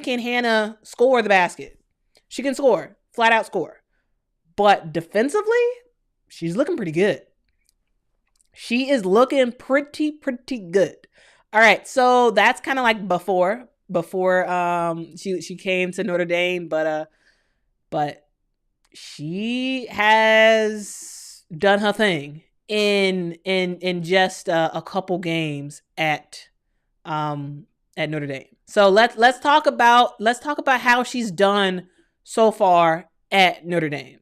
can Hannah score the basket, she can score, flat out score. But defensively, she's looking pretty good. She is looking pretty good. All right, so that's kind of like before she came to Notre Dame, but she has done her thing in just a couple games at at Notre Dame. So let's talk about how she's done so far at Notre Dame.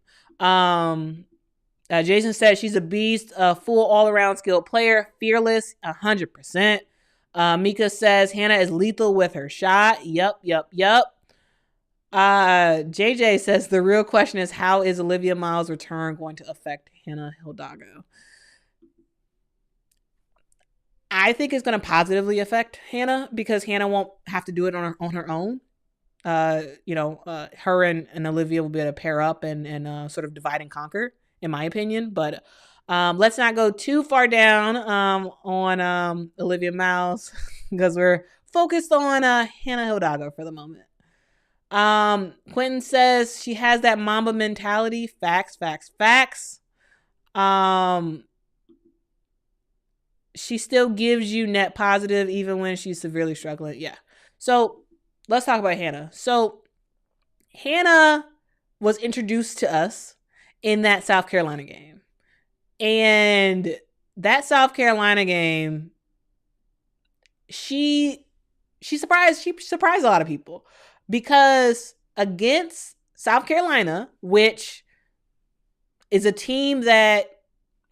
Jason said she's a beast, a full all-around skilled player, fearless, 100%. Mika says Hannah is lethal with her shot. Yup. JJ says the real question is, how is Olivia Miles' return going to affect Hannah Hidalgo? I think it's going to positively affect Hannah because Hannah won't have to do it on her own. Her and Olivia will be able to pair up and sort of divide and conquer, in my opinion. But let's not go too far down on Olivia Miles because we're focused on Hannah Hidalgo for the moment. Quentin says she has that Mamba mentality. Facts. She still gives you net positive even when she's severely struggling. Yeah. So let's talk about Hannah. So Hannah was introduced to us in that South Carolina game. And that South Carolina game, she surprised a lot of people because against South Carolina, which is a team that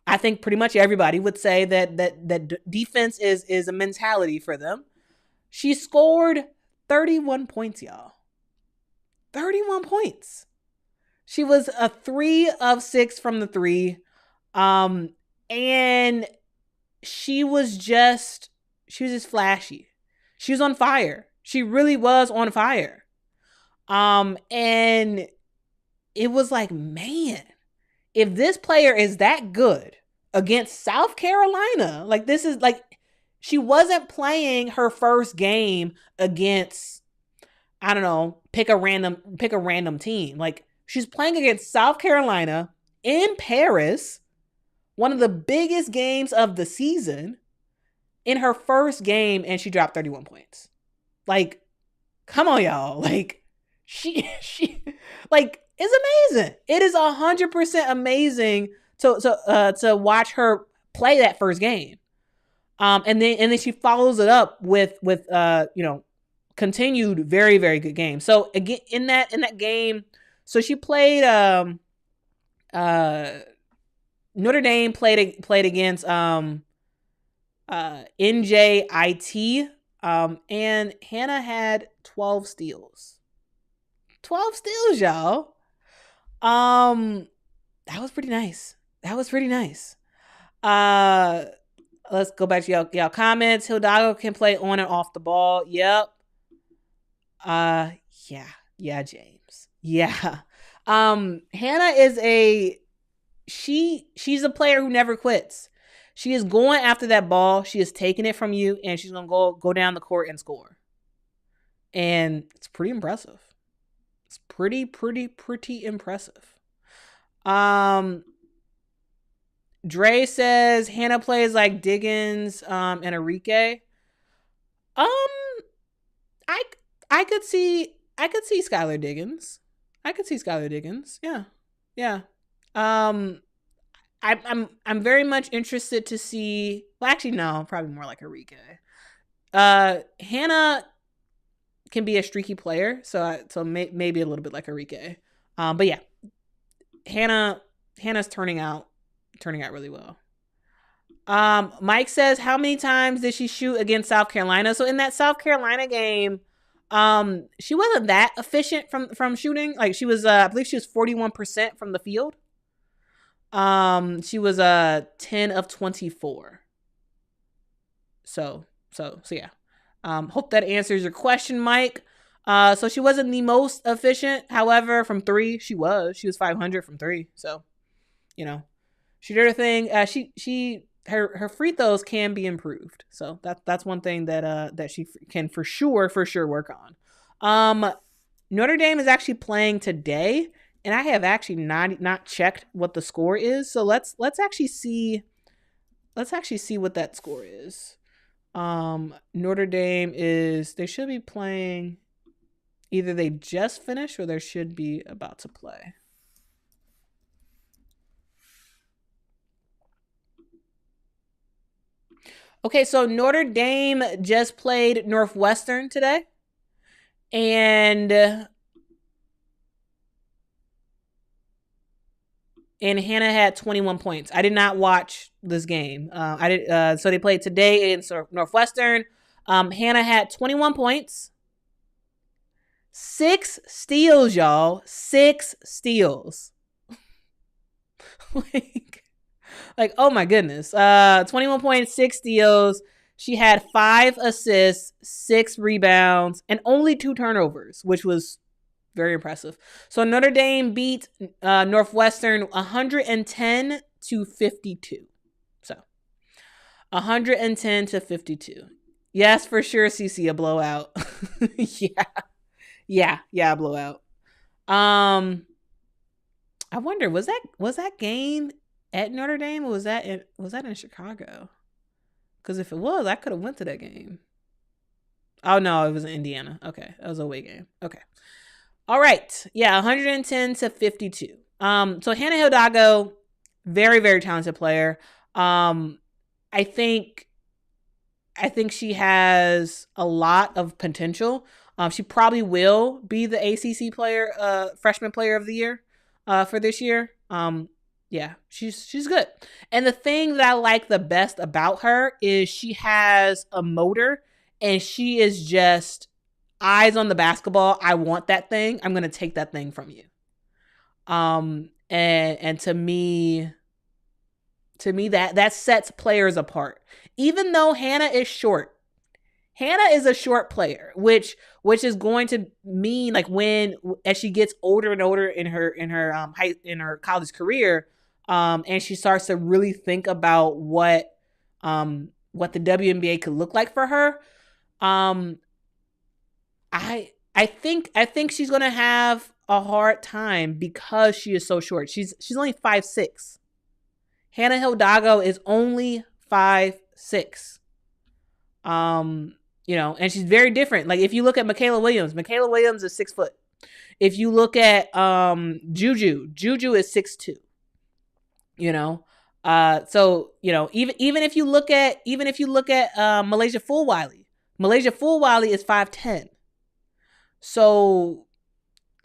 I think pretty much everybody would say that defense is a mentality for them. She scored 31 points, y'all. 31 points. She was a 3 of 6 from the 3. And she was just flashy. She was on fire. She really was on fire. And it was like, man, if this player is that good against South Carolina, like this is like, she wasn't playing her first game against, I don't know, pick a random team. Like she's playing against South Carolina in Paris, one of the biggest games of the season, in her first game, and she dropped 31 points. Like, come on, y'all. Like, she like, it's amazing. It is 100% amazing to watch her play that first game. And then she follows it up with continued very, very good game. So again, in that game, so she played Notre Dame played against NJIT, and Hannah had 12 steals. 12 steals, y'all. That was pretty nice. Let's go back to y'all comments. Hidalgo can play on and off the ball. Yep. Yeah, James. Yeah. Hannah is she's a player who never quits. She is going after that ball. She is taking it from you, and she's gonna go down the court and score. And it's pretty impressive. It's pretty impressive. Dre says Hannah plays like Diggins and Enrique. I could see Skylar Diggins. Yeah. I'm very much interested to see. Well, actually, no, probably more like Enrique. Hannah can be a streaky player, so maybe a little bit like Enrique. But yeah, Hannah's turning out really well. Mike says, how many times did she shoot against South Carolina? So in that South Carolina game, she wasn't that efficient from shooting. Like she was, I believe she was 41% from the field. She was 10 of 24. So yeah. Hope that answers your question, Mike. So she wasn't the most efficient. However, from 3, she was 500 from 3. So, she did her thing. Her free throws can be improved. So that's one thing that she can for sure work on. Notre Dame is actually playing today, and I have actually not checked what the score is. So let's actually see what that score is. Notre Dame they should be playing, either they just finished or they should be about to play. Okay, so Notre Dame just played Northwestern today. And Hannah had 21 points. I did not watch this game. So they played today in Northwestern. Hannah had 21 points. 6 steals, y'all. 6 steals. like, oh my goodness. 21 points, 6 steals. She had 5 assists, 6 rebounds, and only 2 turnovers, which was very impressive. So Notre Dame beat Northwestern 110 to 52. So 110 to 52. Yes, for sure, CC, a blowout. Yeah, blowout. I wonder, was that game at Notre Dame, or was that in Chicago? Because if it was, I could have went to that game. Oh no, it was in Indiana. Okay, that was a away game. Okay. All right. Yeah, 110 to 52. So Hannah Hidalgo, very, very talented player. I think she has a lot of potential. She probably will be the ACC player, freshman player of the year, for this year. Yeah, she's good. And the thing that I like the best about her is she has a motor, and she is just eyes on the basketball. I want that thing. I'm going to take that thing from you. And to me that sets players apart. Even though Hannah is short. Hannah is a short player, which is going to mean, like, as she gets older and older in her college career, and she starts to really think about what the WNBA could look like for her. I think she's gonna have a hard time because she is so short. She's only 5'6". Hannah Hidalgo is only 5'6". And she's very different. Like, if you look at Mikaylah Williams is 6 foot. If you look at Juju is 6'2". So even if you look at Milaysia Fulwiley is 5'10". So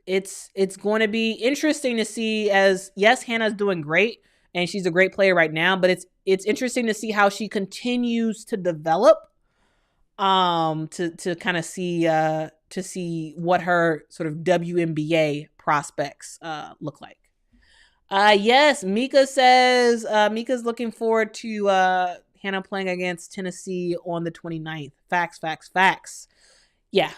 it's going to be interesting to see, as yes, Hannah's doing great and she's a great player right now, but it's interesting to see how she continues to develop, to kind of see what her sort of WNBA prospects look like. Yes, Mika says Mika's looking forward to Hannah playing against Tennessee on the 29th. Facts. Yeah.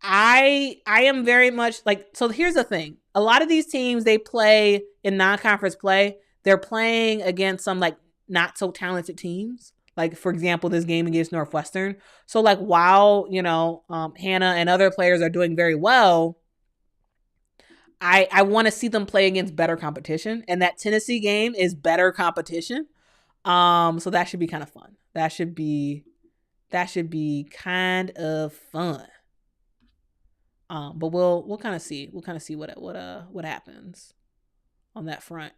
I am very much like, so here's the thing. A lot of these teams, they play in non-conference play. They're playing against some, like, not so talented teams. Like, for example, this game against Northwestern. So, like, while, Hannah and other players are doing very well, I want to see them play against better competition. And that Tennessee game is better competition. So that should be kind of fun. That should be kind of fun. But we'll kind of see. We'll kind of see what happens on that front.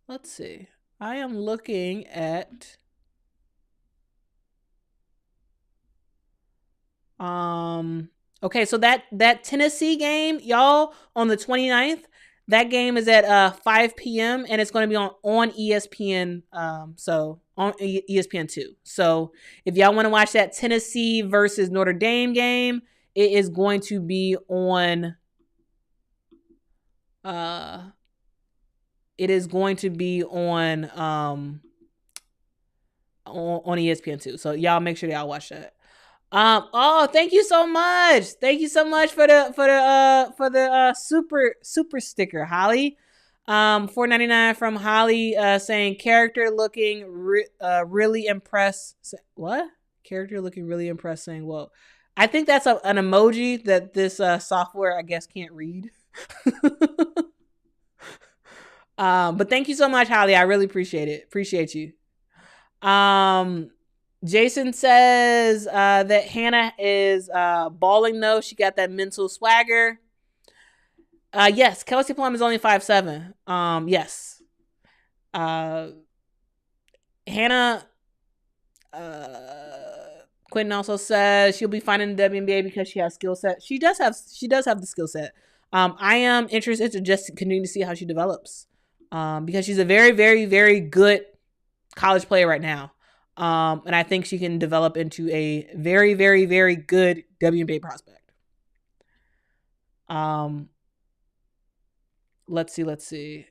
Let's see. I am looking at okay, so that Tennessee game, y'all, on the 29th, that game is at 5 p.m. and it's going to be on ESPN. So on ESPN2. So if y'all want to watch that Tennessee versus Notre Dame game, it is going to be on. It is going to be on ESPN2. So y'all make sure y'all watch that. Thank you so much. Thank you so much for the super sticker, Holly. $4.99 from Holly, saying character looking really impressed. What? Character looking really impressed, saying, well, I think that's an emoji that this software, I guess, can't read. But thank you so much, Holly. I really appreciate it. Appreciate you. Jason says that Hannah is balling, though. She got that mental swagger. Yes, Kelsey Plum is only 5'7". Yes. Hannah Quentin also says she'll be fine in the WNBA because she has skill set. She does have the skill set. I am interested to just continue to see how she develops. Because she's a very, very, very good college player right now. And I think she can develop into a very, very, very good WNBA prospect. Let's see.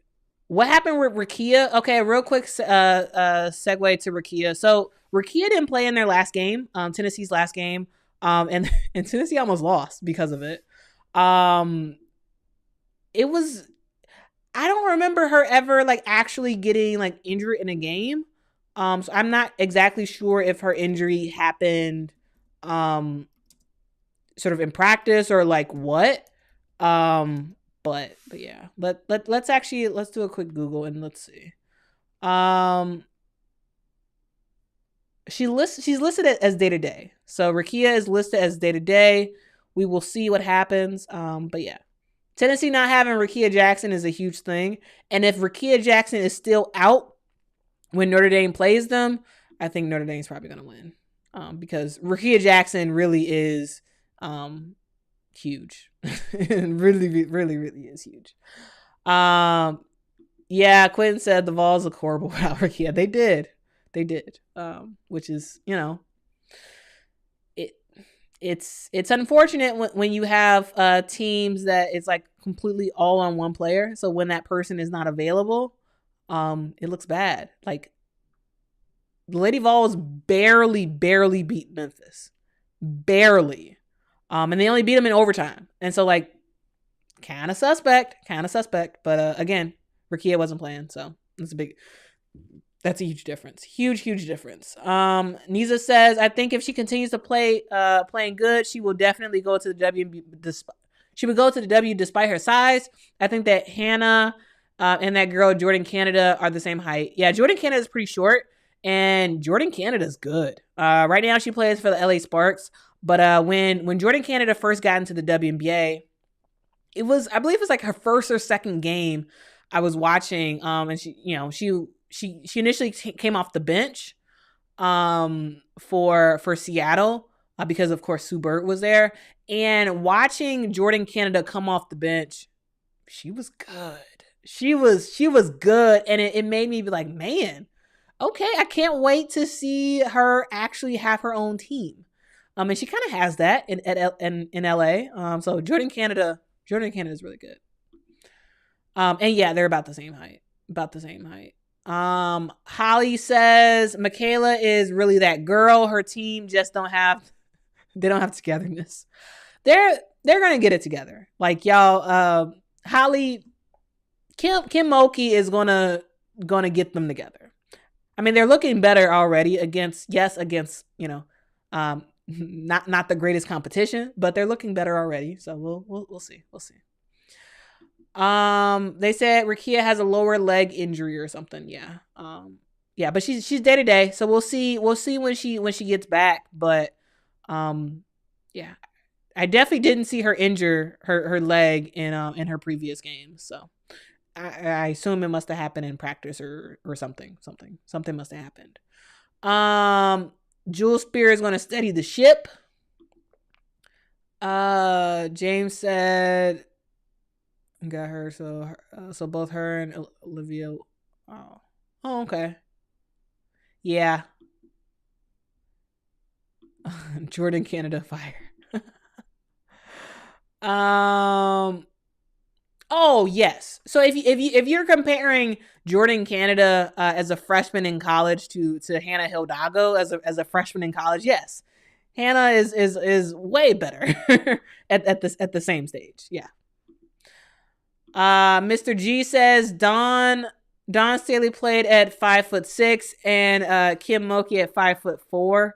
What happened with Rickea? Okay, real quick segue to Rickea. So Rickea didn't play in their last game, Tennessee's last game, and Tennessee almost lost because of it. It was, I don't remember her ever like actually getting like injured in a game. So I'm not exactly sure if her injury happened, sort of in practice or like what. But yeah, let's do a quick Google and let's see. She's listed as day to day. So Rickea is listed as day to day. We will see what happens. But yeah, Tennessee not having Rickea Jackson is a huge thing. And if Rickea Jackson is still out when Notre Dame plays them, I think Notre Dame's probably going to win. Because Rickea Jackson really is huge. really, really, really is huge. Yeah, Quentin said the Vols look horrible without Rickea. They did. Which is, it's unfortunate when you have teams that it's like completely all on one player. So when that person is not available, it looks bad. Like the Lady Vols barely beat Memphis. Barely. And they only beat them in overtime. And so like kind of suspect. But again, Rickea wasn't playing, so that's a huge difference. Huge difference. Niza says, I think if she continues to play playing good, she will definitely go to the W. She would go to the W despite her size. I think that Hannah and that girl Jordan Canada are the same height. Yeah, Jordan Canada is pretty short, and Jordan Canada is good. Right now she plays for the LA Sparks, but when Jordan Canada first got into the WNBA, I believe it was like her first or second game I was watching, and she initially came off the bench for Seattle because of course Sue Bird was there, and watching Jordan Canada come off the bench, she was good. She was good, and it made me be like, man, okay, I can't wait to see her actually have her own team. And she kind of has that in LA. So Jordan Canada is really good. And yeah, they're about the same height. Holly says Mikaylah is really that girl. Her team just don't have togetherness. They're gonna get it together. Like y'all, Holly, Kim Mulkey is gonna get them together. I mean, they're looking better already against not the greatest competition, but they're looking better already. So we'll see. They said Rickea has a lower leg injury or something. Yeah. Yeah, but she's day to day, so we'll see when she gets back. But yeah, I definitely didn't see her injure her leg in her previous games. So I assume it must have happened in practice or something. Something must have happened. Jewel Spear is going to steady the ship. James said got her, so both her and Olivia. Oh, okay. Yeah. Jordan Canada fire. Oh yes. So if you're comparing Jordan Canada as a freshman in college to Hannah Hidalgo as a freshman in college, yes, Hannah is way better at the same stage. Yeah. Mr. G says Dawn Staley played at 5'6" and Kim Mulkey at 5'4".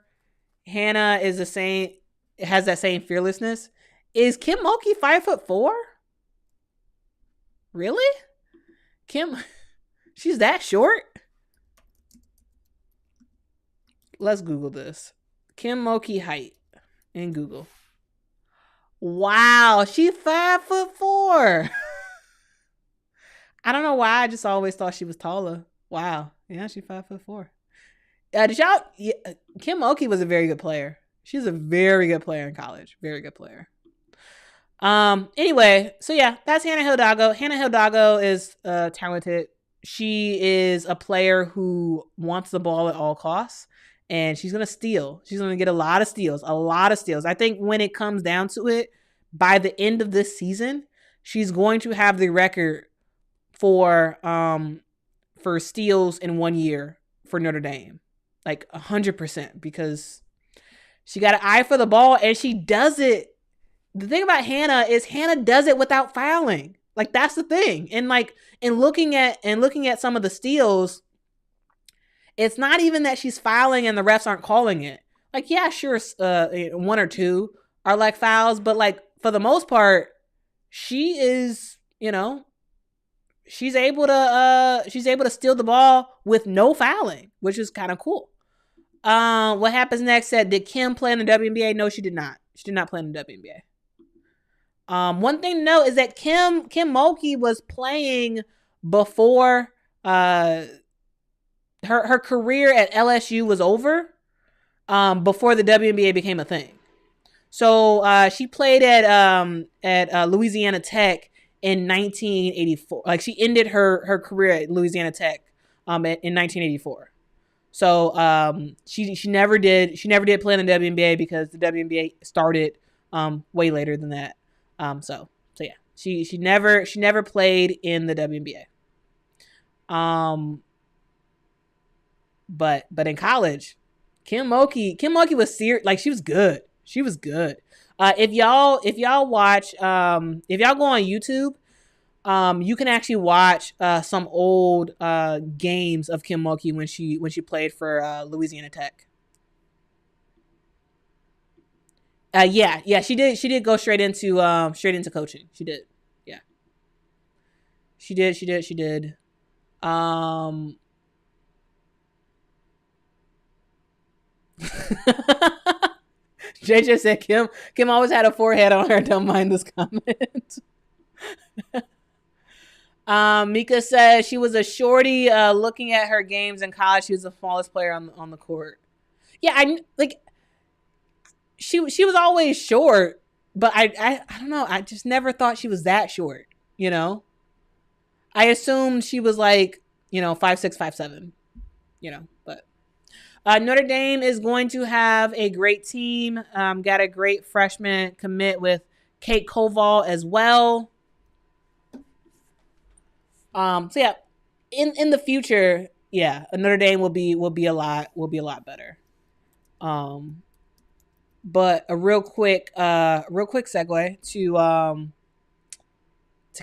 Hannah is has that same fearlessness. Is Kim Mulkey 5'4"? Really? Kim, she's that short? Let's Google this. Kim Mulkey height in Google. Wow, she's 5'4". I don't know why. I just always thought she was taller. Wow. Yeah, she's 5'4". Did y'all? Yeah, Kim Mulkey was a very good player. She's a very good player in college. Very good player. Anyway, so yeah, that's Hannah Hidalgo. Hannah Hidalgo is talented. She is a player who wants the ball at all costs, and she's gonna steal. She's gonna get a lot of steals. A lot of steals. I think when it comes down to it, by the end of this season, she's going to have the record for steals in 1 year for Notre Dame, like 100%, because she got an eye for the ball and she does it. The thing about Hannah is Hannah does it without fouling. Like, that's the thing. And like, and looking at some of the steals, it's not even that she's fouling and the refs aren't calling it. Like, yeah, sure, one or two are like fouls, but like for the most part, she is, she's able to steal the ball with no fouling, which is kind of cool. What happens next? Said, did Kim play in the WNBA? No, she did not. She did not play in the WNBA. One thing to note is that Kim Mulkey was playing before her career at LSU was over, before the WNBA became a thing. So she played at Louisiana Tech in 1984. Like, she ended her career at Louisiana Tech in 1984. So she never did play in the WNBA because the WNBA started way later than that. So yeah, she never played in the WNBA. But in college, Kim Mulkey was serious. Like, she was good. She was good. If y'all watch, if y'all go on YouTube, you can actually watch some old games of Kim Mulkey when she played for Louisiana Tech. Yeah, she did go straight into coaching. She did. Yeah. She did. JJ said Kim always had a forehead on her. Don't mind this comment. Mika says she was a shorty. Looking at her games in college, she was the smallest player on the court. Yeah, she was always short, but I don't know. I just never thought she was that short. I assumed she was like 5'6", 5'7". But Notre Dame is going to have a great team. Got a great freshman commit with Kate Koval as well. So yeah, in the future, yeah, Notre Dame will be a lot better. But a real quick segue to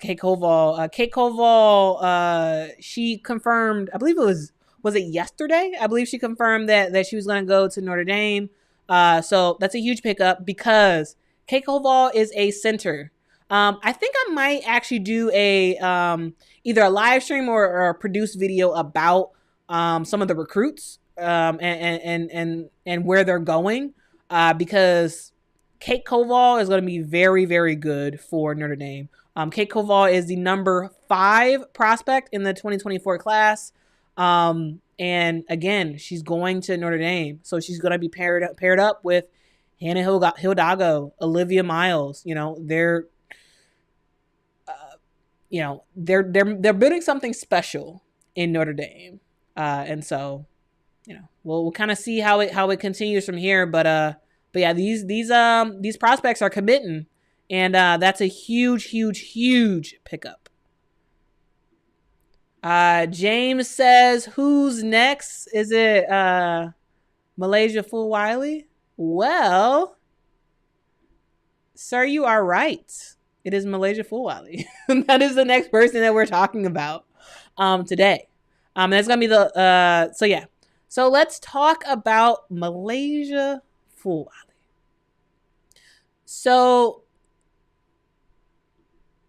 Kate Koval. Kate Koval, she confirmed, I believe it was it yesterday? I believe she confirmed that she was going to go to Notre Dame. So that's a huge pickup because Kate Koval is a center. I think I might actually do either a live stream or a produced video about some of the recruits and where they're going, because Kate Koval is going to be very, very good for Notre Dame. Kate Koval is the number 5 prospect in the 2024 class. And again, she's going to Notre Dame, so she's going to be paired up with Hannah Hidalgo, Olivia Miles. They're building something special in Notre Dame, and so we'll kind of see how it continues from here. But yeah, these prospects are committing, and that's a huge pickup. James says, who's next? Is it Milaysia Fulwiley? Well, sir, you are right. It is Milaysia Fulwiley. That is the next person that we're talking about today. That's gonna be the so yeah. So let's talk about Milaysia Fulwiley. So,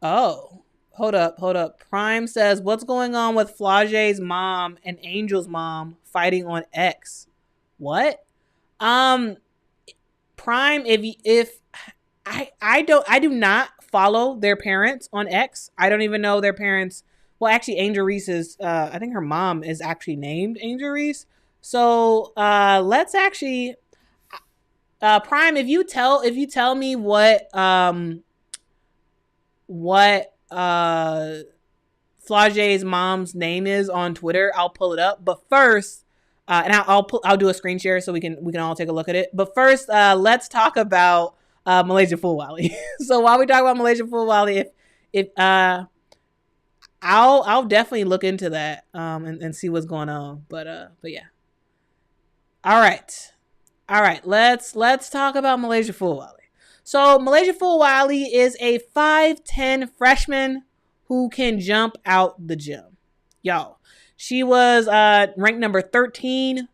hold up. Prime says, what's going on with Flage's mom and Angel's mom fighting on X? What? Prime, if I do not follow their parents on X. I don't even know their parents' Well, actually, Angel Reese is. I think her mom is actually named Angel Reese. So let's actually, Prime. If you tell me what Flage's mom's name is on Twitter, I'll pull it up. But first, and I'll do a screen share so we can all take a look at it. But first, let's talk about Milaysia Fulwiley. So while we talk about Milaysia Fulwiley, if I'll definitely look into that and see what's going on. But yeah. All right. Let's talk about Milaysia Fulwiley. So Milaysia Fulwiley is a 5'10" freshman who can jump out the gym. Y'all. She was ranked number 13 in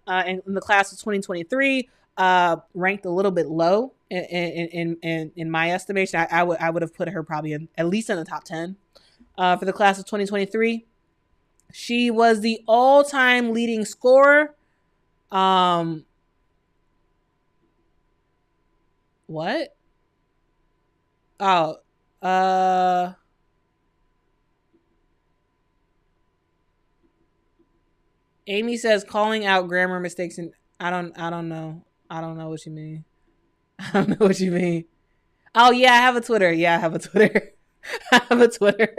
the class of 2023. Ranked a little bit low in my estimation. I would have put her probably at least in the top 10 for the class of 2023. She was the all-time leading scorer. What? Oh, Amy says calling out grammar mistakes, and I don't know. I don't know what you mean. I don't know what you mean. Oh yeah, I have a Twitter. Yeah, I have a Twitter. I have a Twitter.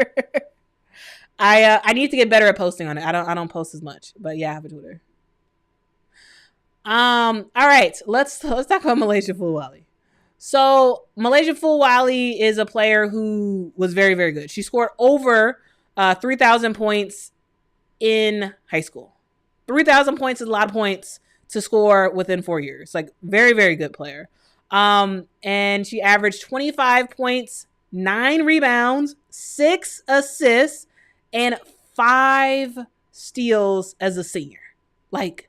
I need to get better at posting on it. I don't post as much, but yeah, I have a Twitter. All right, let's talk about Milaysia Fulwiley. So Milaysia Fulwiley is a player who was very, very good. She scored over 3,000 points in high school. 3,000 points is a lot of points to score within 4 years. Like, very, very good player. And she averaged 25 points, 9 rebounds, 6 assists, and 5 steals as a senior. Like,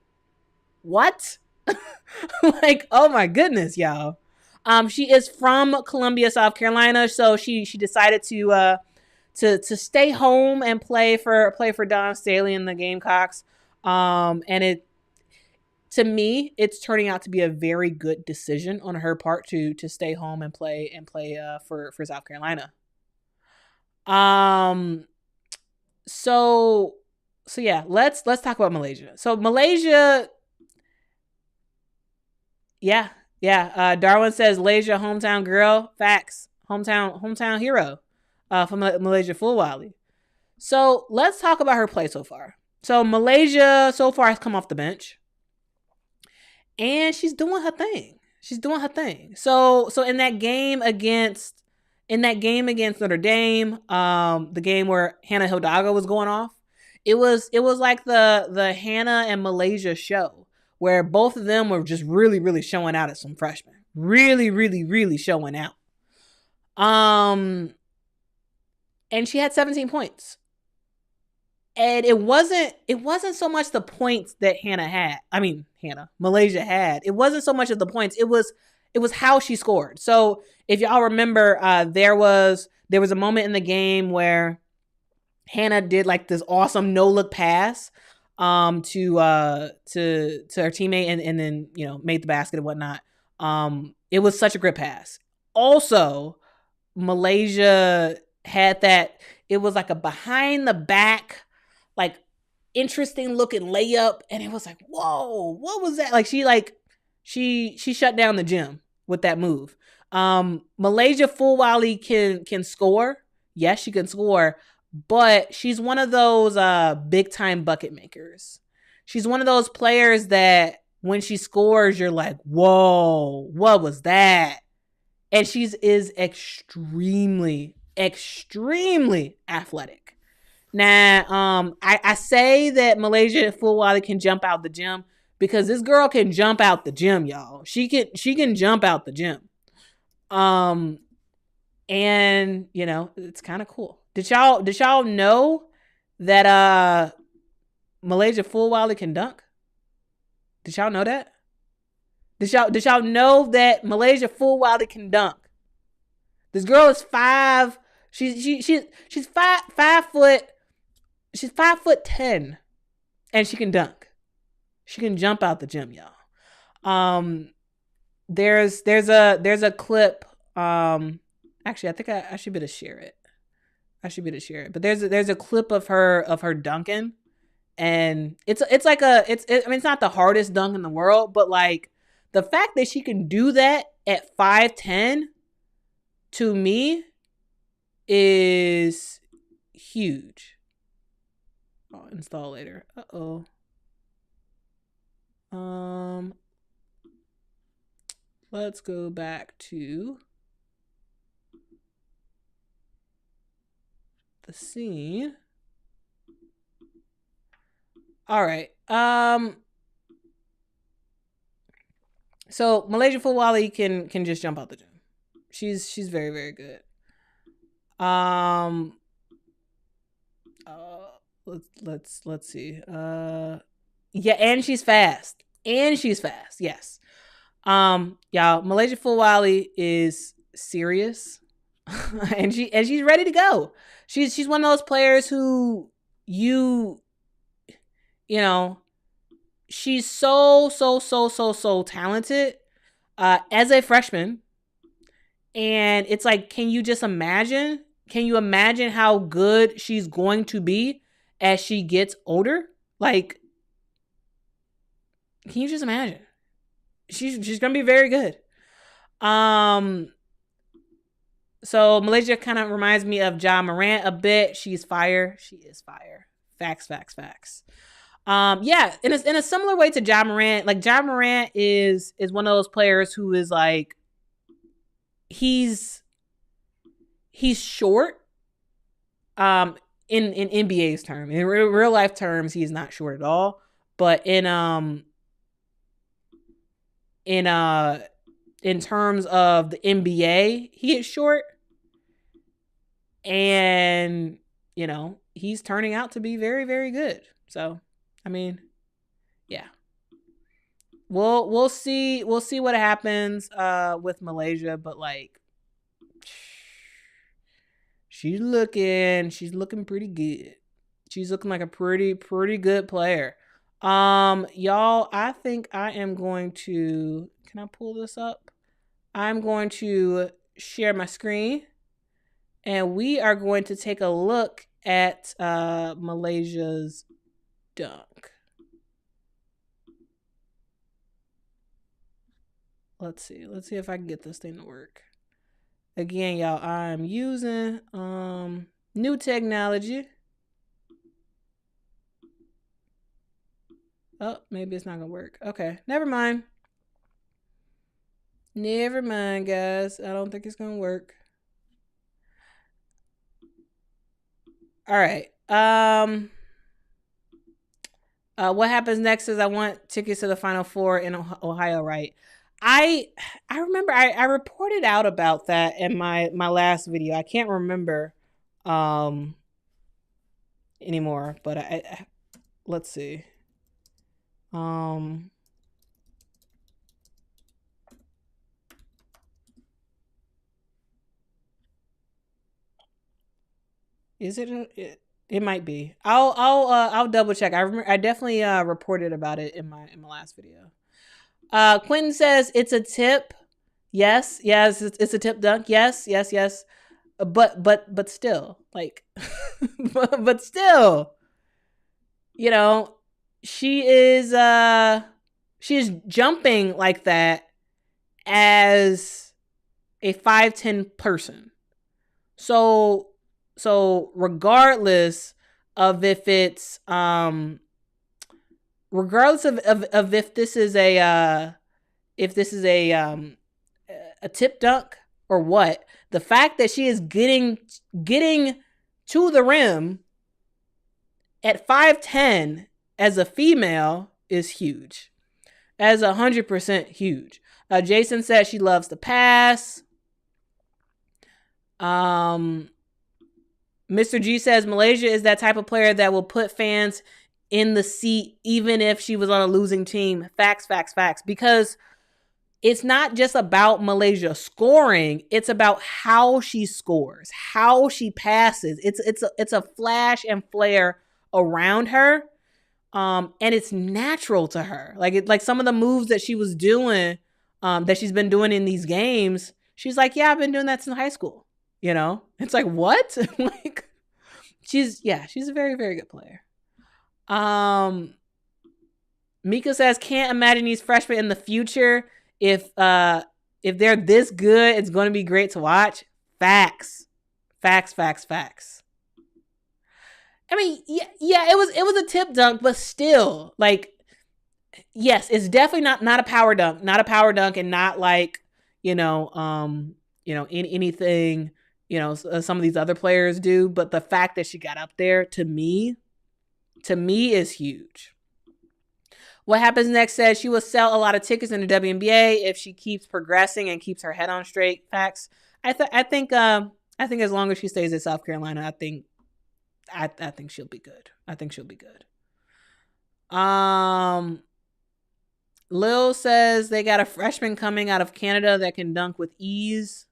what? Like, oh my goodness, y'all. She is from Columbia, South Carolina, so she decided to stay home and play for Don Staley and the Gamecocks. And to me, it's turning out to be a very good decision on her part to stay home and play for South Carolina. So yeah, let's talk about Milaysia. So Milaysia, yeah. Darwin says Milaysia, hometown girl. Facts. Hometown hero from Milaysia Fulwiley. So let's talk about her play so far. So Milaysia so far has come off the bench, and she's doing her thing. So in that game against Notre Dame, the game where Hannah Hidalgo was going off, it was like the Hannah and Milaysia show, where both of them were just really, really showing out as some freshmen. Really, really, really showing out. And she had 17 points. And it wasn't so much the points that Milaysia had. It wasn't so much of the points. It was how she scored. So if y'all remember, there was a moment in the game where Hannah did like this awesome no-look pass to her teammate and then, made the basket and whatnot. It was such a great pass. Also, Milaysia had that, it was like a behind the back, like interesting looking layup, and it was like, whoa, what was that? Like she shut down the gym with that move. Milaysia Fulwiley can score. Yes, she can score, but she's one of those big time bucket makers. She's one of those players that when she scores, you're like, whoa, what was that? And she is extremely, extremely athletic. Now, I say that Milaysia Fulwiley can jump out the gym because this girl can jump out the gym, y'all. She can jump out the gym. And it's kind of cool. Did y'all know that Milaysia Fulwiley can dunk? Did y'all know that? Did y'all know that Milaysia Fulwiley can dunk? This girl is 5. She's 5 foot. She's 5'10", and she can dunk. She can jump out the gym, y'all. There's a clip. Actually, I think I should better share it. I should be able to share it. But there's a clip of her dunking, and it's like I mean, it's not the hardest dunk in the world, but like the fact that she can do that at 5'10" to me is huge. I'll install later. Let's go back to the scene. All right. So Milaysia Fulwiley can just jump out the gym. She's very, very good. Let's see. Yeah, and she's fast. Yes. Y'all, Milaysia Fulwiley is serious. and she's ready to go. She's one of those players who you know, she's so talented as a freshman. And it's like, can you imagine how good she's going to be as she gets older? Like, can you just imagine? She's going to be very good. So Milaysia kind of reminds me of Ja Morant a bit. She's fire. She is fire. Facts. Yeah, in a similar way to Ja Morant, like Ja Morant is one of those players who is like, he's short. In NBA's term, in real life terms, he's not short at all. But in terms of the NBA, he is short. And, he's turning out to be very, very good. So, I mean, yeah. We'll see what happens with Milaysia, but like, she's looking pretty good. She's looking like a pretty good player. Y'all, I think I am going to, can I pull this up? I'm going to share my screen, and we are going to take a look at Milaysia's dunk. Let's see if I can get this thing to work. Again, y'all, I'm using new technology. Oh, maybe it's not gonna work. Okay, never mind. Never mind, guys. I don't think it's gonna work. All right. What happens next is I want tickets to the Final Four in Ohio, right? I remember I reported out about that in my last video. I can't remember anymore, but I let's see. Is it it might be. I'll double check. I definitely reported about it in my last video. Quentin says it's a tip. Yes, it's a tip dunk. Yes. But still, like, but still, she is jumping like that as a 5'10" person. So regardless of if it's regardless of if this is a tip dunk or what, the fact that she is getting to the rim at 5'10" as a female is huge. As 100% huge. Jason said she loves to pass. Mr. G says Milaysia is that type of player that will put fans in the seat even if she was on a losing team. Facts. Because it's not just about Milaysia scoring. It's about how she scores, how she passes. It's a flash and flare around her. And it's natural to her. Like some of the moves that she was doing, that she's been doing in these games, she's like, yeah, I've been doing that since high school. It's like, what? Like, she's a very, very good player. Mika says, can't imagine these freshmen in the future. If they're this good, it's going to be great to watch. Facts. I mean, yeah, it was a tip dunk, but still, like, yes, it's definitely not a power dunk, and not like, anything, some of these other players do. But the fact that she got up there, to me is huge. What happens next says she will sell a lot of tickets in the WNBA if she keeps progressing and keeps her head on straight. Facts. I think as long as she stays at South Carolina, I think she'll be good. Lil says they got a freshman coming out of Canada that can dunk with ease.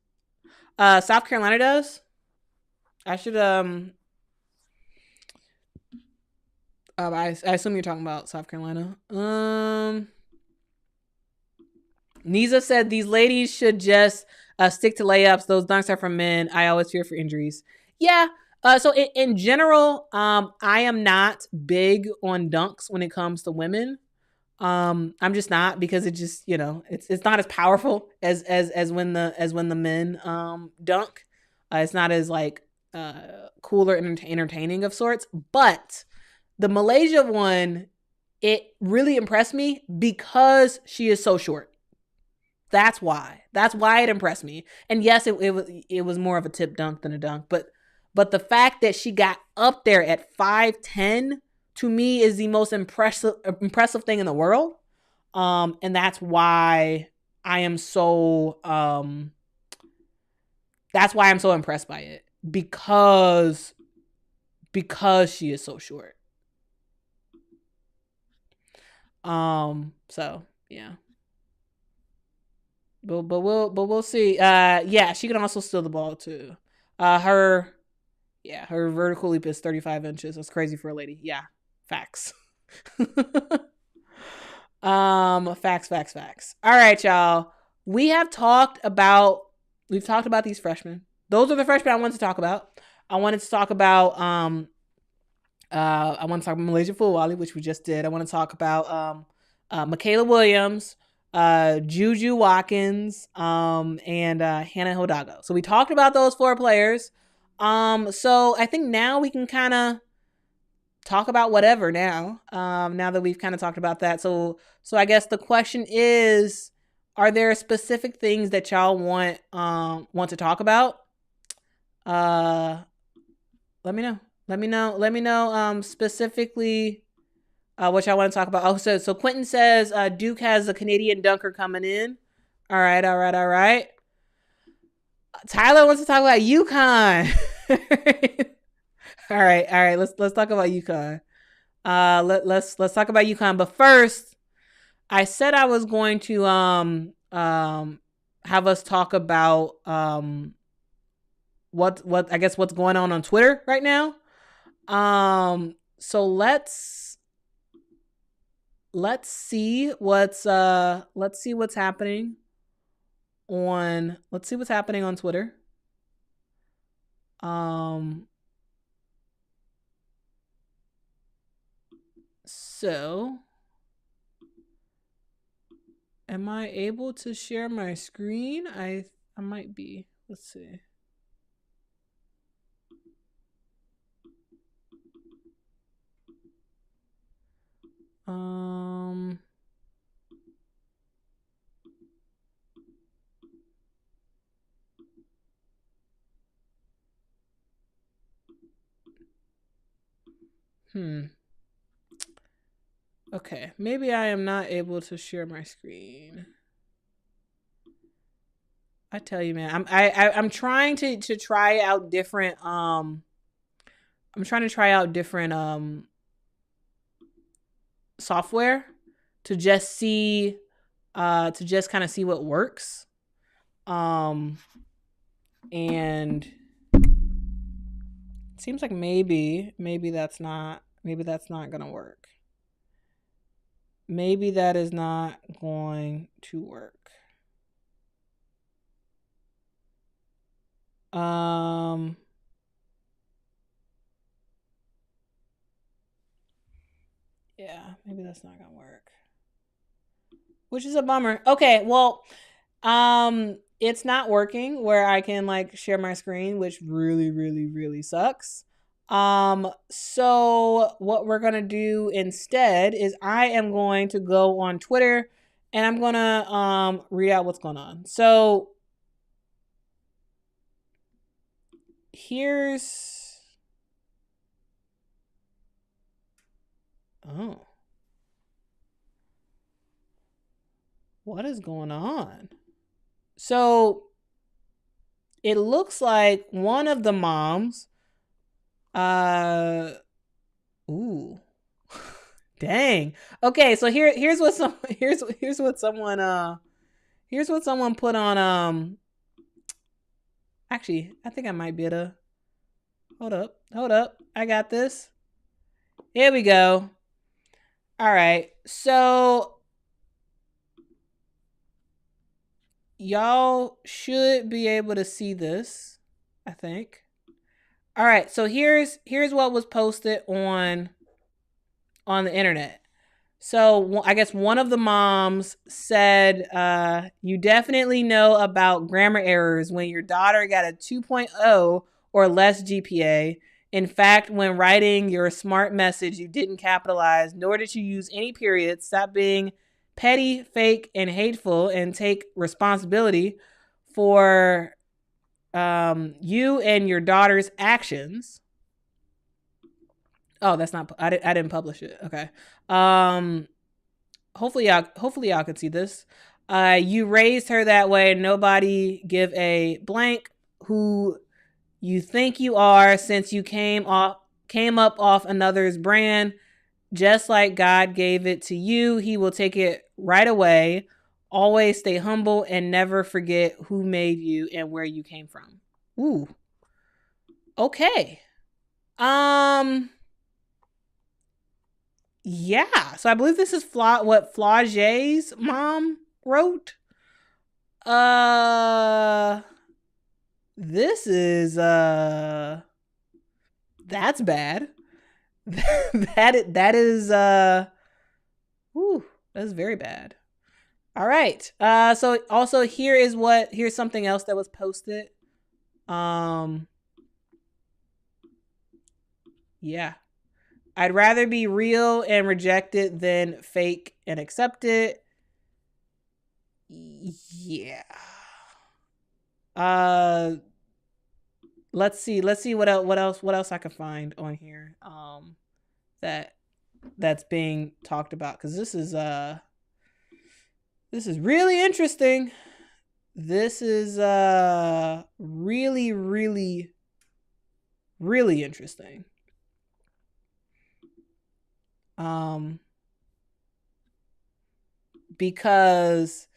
South Carolina does. I should I assume you're talking about South Carolina. Niza said these ladies should just stick to layups. Those dunks are for men. I always fear for injuries. Yeah. So in general, I am not big on dunks when it comes to women. I'm just not, because it just, it's not as powerful as when the men dunk. It's not as like cool or entertaining of sorts. But the Milaysia one, it really impressed me because she is so short. That's why it impressed me. And yes, it was more of a tip dunk than a dunk, but the fact that she got up there at 5'10", to me, is the most impressive thing in the world. And that's why I am so impressed by it, because she is so short. So yeah. But we'll see. Yeah, she can also steal the ball too. Her vertical leap is 35 inches. That's crazy for a lady. Yeah, facts. Facts. All right, y'all. We've talked about these freshmen. Those are the freshmen I wanted to talk about. I wanted to talk about Milaysia Fulwiley, which we just did. I want to talk about Mikaylah Williams, Juju Watkins, and Hannah Hidalgo. So we talked about those 4 players. So I think now we can kind of talk about whatever now. Now that we've kind of talked about that. So I guess the question is, are there specific things that y'all want to talk about? Let me know specifically what y'all want to talk about. Oh, so Quentin says Duke has a Canadian dunker coming in. All right. Tyler wants to talk about Yukon. All right. Let's talk about Yukon. Let's talk about Yukon. But first, I said I was going to have us talk about what I guess what's going on Twitter right now. So let's see what's happening on Twitter. So am I able to share my screen? I might be. Let's see. Okay, maybe I am not able to share my screen. I tell you, man, I'm trying to try out different software to just see kind of see what works. And it seems like maybe that's not gonna work. Maybe that is not going to work. Yeah, maybe that's not gonna work. Which is a bummer. Okay, well, it's not working where I can like share my screen, which really, really, really sucks. So what we're gonna do instead is I am going to go on Twitter and I'm gonna read out what's going on. So here's what is going on? So it looks like one of the moms, ooh, dang. Okay, so here's what someone put on. Actually, I think I might be able to. Hold up. I got this. Here we go. All right, so y'all should be able to see this, I think. All right, so here's what was posted on the internet. So I guess one of the moms said, you definitely know about grammar errors when your daughter got a 2.0 or less GPA. In fact, when writing your smart message, you didn't capitalize, nor did you use any periods. Stop being petty, fake, and hateful and take responsibility for you and your daughter's actions. Oh, that's not. I didn't publish it. Okay. Hopefully y'all could see this. You raised her that way. Nobody give a blank who you think you are since you came up off another's brand. Just like God gave it to you, He will take it right away. Always stay humble and never forget who made you and where you came from. Ooh. Okay. Yeah. So I believe this is what Flage's mom wrote. This is that's bad. that is that's very bad. All right. So also here's something else that was posted. Yeah. I'd rather be real and reject it than fake and accept it. Yeah. Let's see what else I can find on here. That's being talked about, because this is really interesting. This is really, really, really interesting. Because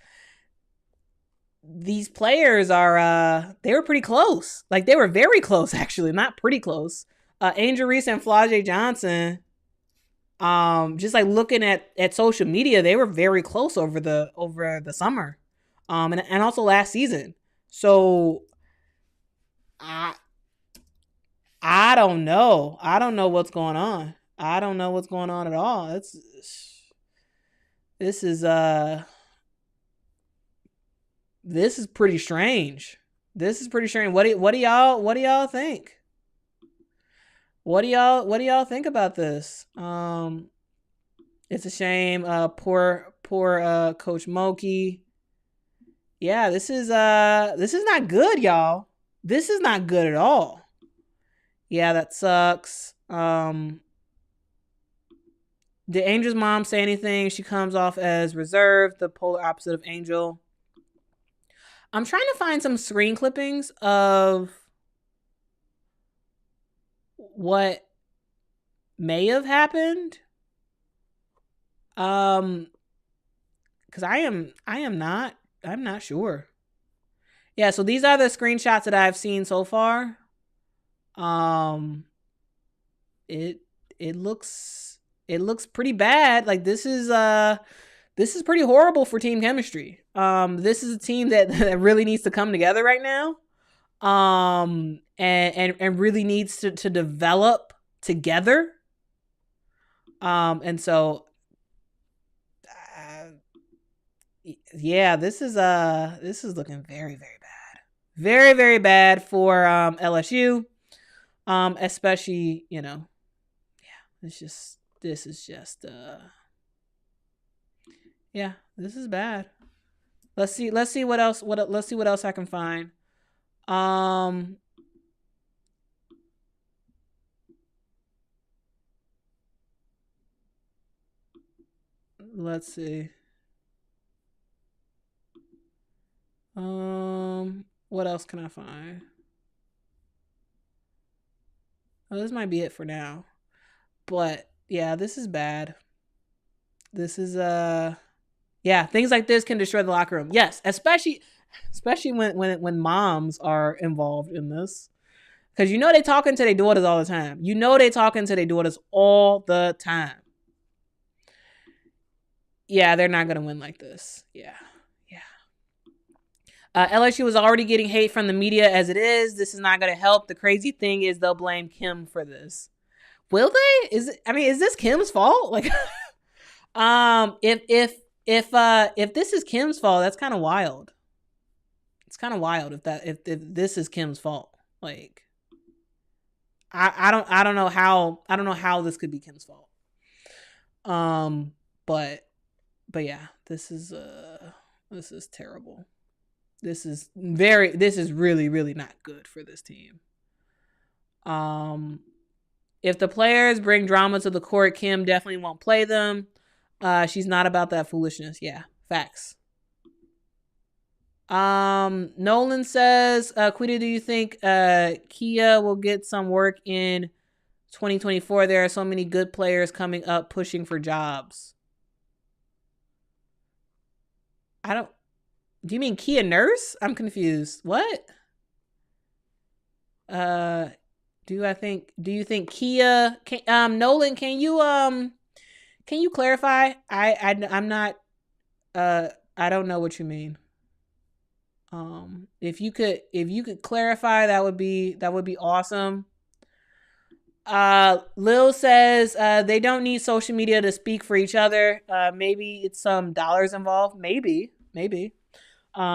these players are they were pretty close. Like, they were very close, actually, not pretty close. Angel Reese and Flau'jae Johnson, just like looking at social media, they were very close over the summer, and also last season. So I don't know. I don't know what's going on. I don't know what's going on at all. This is pretty strange. This is pretty strange. What do y'all think? What do y'all think about this? It's a shame. Poor Coach Moki. Yeah, this is not good, y'all. This is not good at all. Yeah, that sucks. Did Angel's mom say anything? She comes off as reserved, the polar opposite of Angel. I'm trying to find some screen clippings of what may have happened. Because I'm not sure. Yeah, so these are the screenshots that I've seen so far. It looks pretty bad. Like, this is pretty horrible for team chemistry. This is a team that really needs to come together right now. And really needs to develop together. And so, yeah, this is looking very, very bad. Very, very bad for LSU. Especially, yeah, this is just yeah, this is bad. Let's see what else let's see what else I can find. Let's see. What else can I find? Oh, this might be it for now. But yeah, this is bad. This is yeah, things like this can destroy the locker room. Yes, especially when moms are involved in this. Because they talking to their daughters all the time. They talking to their daughters all the time. Yeah, they're not gonna win like this. Yeah. LSU was already getting hate from the media as it is. This is not gonna help. The crazy thing is they'll blame Kim for this. Will they? Is this Kim's fault? Like, if this is Kim's fault, that's kind of wild. It's kind of wild if this is Kim's fault. Like, I don't know how this could be Kim's fault. But yeah, this is terrible. This is really, really not good for this team. If the players bring drama to the court, Kim definitely won't play them. She's not about that foolishness. Yeah, facts. Nolan says, Quita, do you think Kia will get some work in 2024? There are so many good players coming up pushing for jobs. Do you mean Kia Nurse? I'm confused. What? Do you think Kia Nolan, can you clarify? I'm not I don't know what you mean. If you could clarify, that would be awesome. Lil says they don't need social media to speak for each other. Maybe it's some dollars involved. Maybe.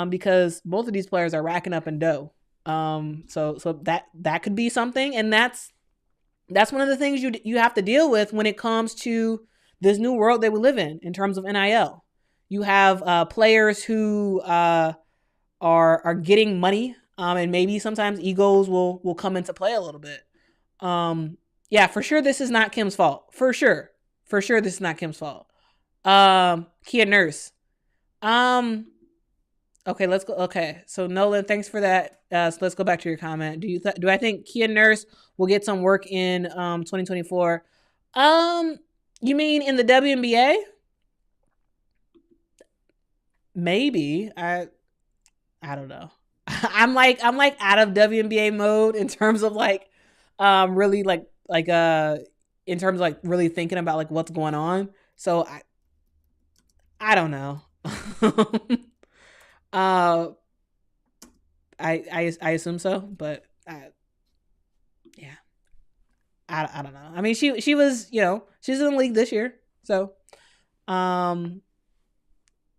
Because both of these players are racking up in dough. So that could be something, and that's one of the things you have to deal with when it comes to this new world that we live in terms of NIL. You have players who are getting money, and maybe sometimes egos will come into play a little bit. Yeah, for sure this is not Kim's fault. For sure this is not Kim's fault. Kia Nurse. Okay, let's go. Okay, so Nolan, thanks for that. So let's go back to your comment. Do I think Kia Nurse will get some work in 2024? You mean in the WNBA? Maybe. I don't know. I'm like out of WNBA mode in terms of really in terms of really thinking about what's going on. So I don't know. I assume so, but yeah, I don't know. I mean, she was she's in the league this year, so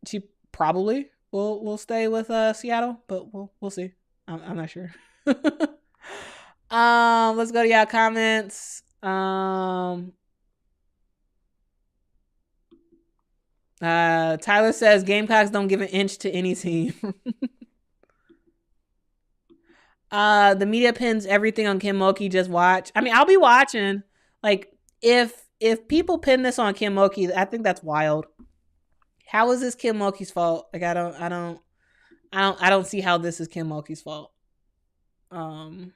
she probably will stay with Seattle, but we'll see. I'm not sure. Let's go to y'all comments. Tyler says Gamecocks don't give an inch to any team. The media pins everything on Kim Mulkey. Just watch. I mean, I'll be watching. If people pin this on Kim Mulkey, I think that's wild. How is this Kim Mulkey's fault? I don't see how this is Kim Mulkey's fault. The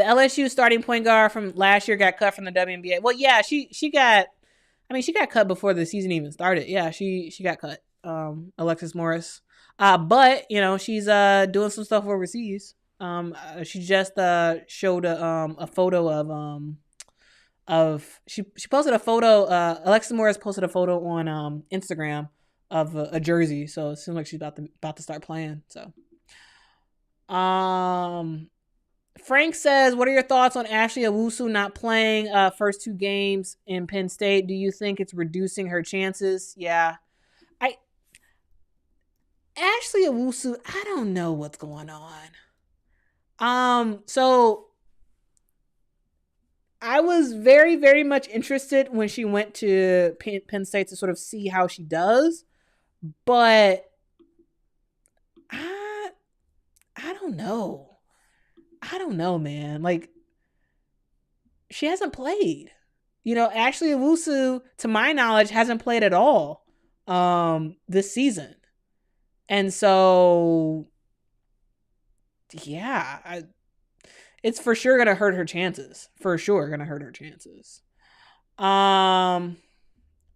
LSU starting point guard from last year got cut from the WNBA. Well, yeah, she got cut before the season even started. Yeah, she got cut. Alexis Morris. But she's doing some stuff overseas. She just showed a photo of she posted a photo. Alexis Morris posted a photo on Instagram of a jersey. So it seems like she's about to start playing. So Frank says, what are your thoughts on Ashley Owusu not playing first 2 games in Penn State? Do you think it's reducing her chances? Yeah. Ashley Owusu, I don't know what's going on. So I was very, very much interested when she went to Penn State to sort of see how she does. But I don't know. I don't know, man. Like, she hasn't played. Ashley Owusu, to my knowledge, hasn't played at all this season. And so, yeah, it's for sure going to hurt her chances. For sure going to hurt her chances. All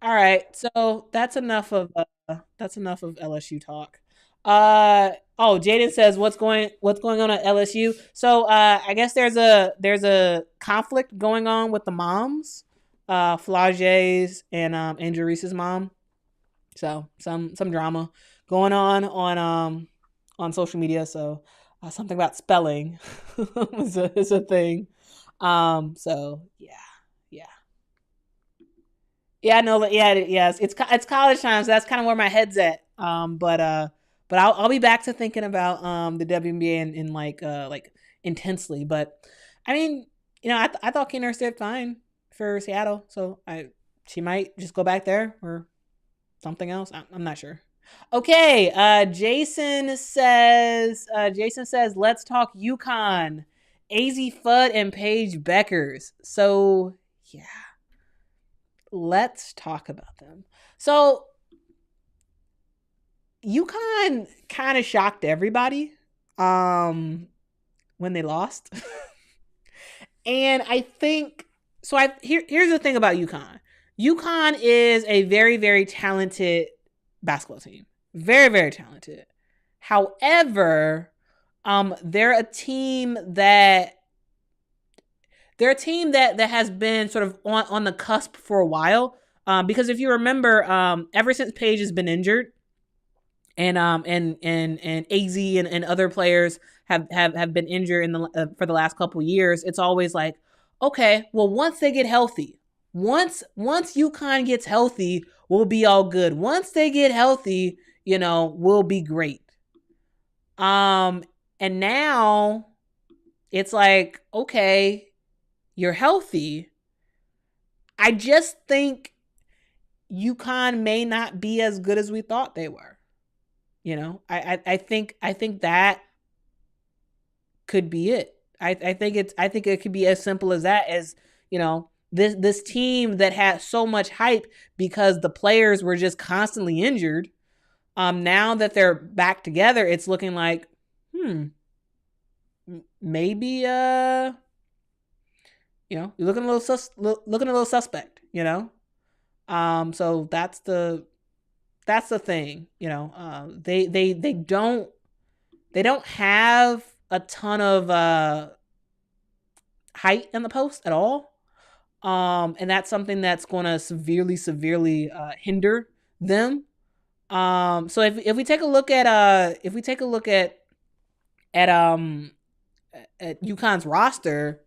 right. So that's enough of LSU talk. Jaden says what's going on at LSU. So I guess there's a conflict going on with the moms, Flage's and Jerice's mom. So some drama going on social media. So something about spelling is a thing. So yeah, no, yes, it's college time, so that's kind of where my head's at. But I'll be back to thinking about the WNBA in like intensely. But I mean, I thought Kate Nurse did fine for Seattle, so she might just go back there or something else. I'm not sure. Okay, Jason says let's talk Yukon, AZ Fudd and Paige Beckers. So yeah. Let's talk about them. So Yukon kind of shocked everybody when they lost. And I think so. Here's the thing about Yukon. Yukon is a very, very talented basketball team. Very, very talented. However, they're a team that has been sort of on the cusp for a while. Because if you remember, ever since Paige has been injured, and AZ and other players have been injured for the last couple of years, it's always like, okay, well, once they get healthy, once Yukon gets healthy, we'll be all good. Once they get healthy, we'll be great. And now it's like, okay, you're healthy. I just think Yukon may not be as good as we thought they were. I think that could be it. I think it could be as simple as that, as this team that had so much hype because the players were just constantly injured. Now that they're back together, it's looking like maybe you're looking a little suspect, so that's the thing, they don't have a ton of height in the post at all, and that's something that's going to severely hinder them. So if we take a look at UConn's roster,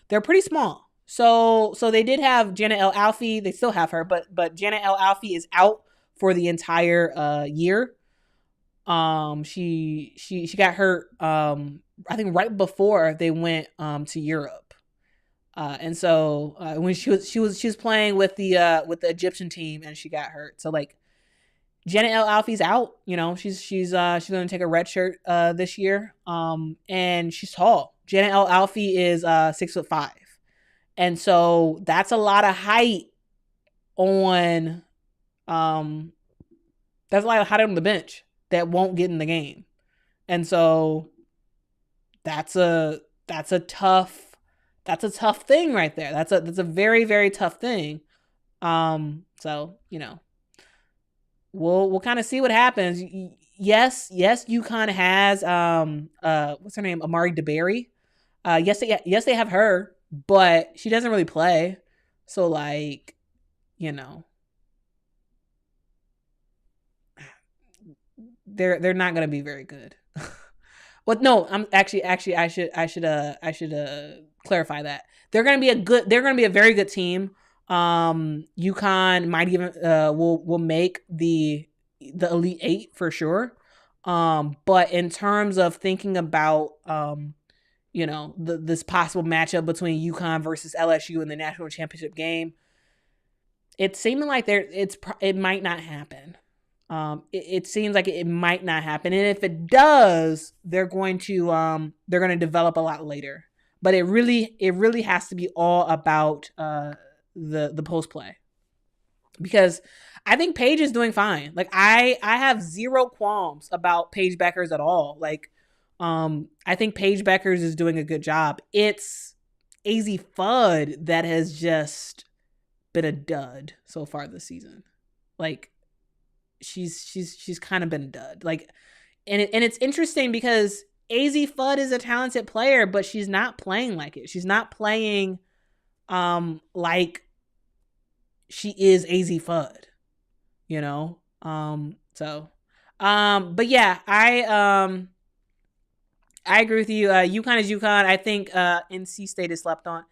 they're pretty small. So they did have Janet L. Alfie. They still have her, but Janet L. Alfie is out for the entire year. She got hurt I think right before they went to Europe. And so when she was playing with the Egyptian team, and she got hurt. So like Janet L. Alfie's out. She's going to take a red shirt this year. And she's tall. Janet L. Alfie is 6'5", and so that's a lot of height on. That's a lot of height on the bench that won't get in the game, and so that's a tough thing right there. That's a very, very tough thing. So we'll kind of see what happens. Yes, UConn has what's her name, Amari DeBerry. Yes, they have her, but she doesn't really play. So like, they're not going to be very good. Well, no, I'm actually I should clarify that. They're gonna be a very good team. Yukon might even will make the Elite Eight for sure. But in terms of thinking about this possible matchup between Yukon versus LSU in the national championship game, it's seeming like it might not happen. It seems like it might not happen, and if it does, they're going to develop a lot later. But it really has to be all about the post play, because I think Paige is doing fine. Like I have zero qualms about Paige Beckers at all. Like I think Paige Beckers is doing a good job. It's AZ Fudd that has just been a dud so far this season. Like she's kind of been a dud. Like and it's interesting because AZ Fudd is a talented player, but she's not playing like it. She's not playing like she is AZ Fudd, you know? But yeah, I agree with you. UConn is UConn. I think NC State is slept on.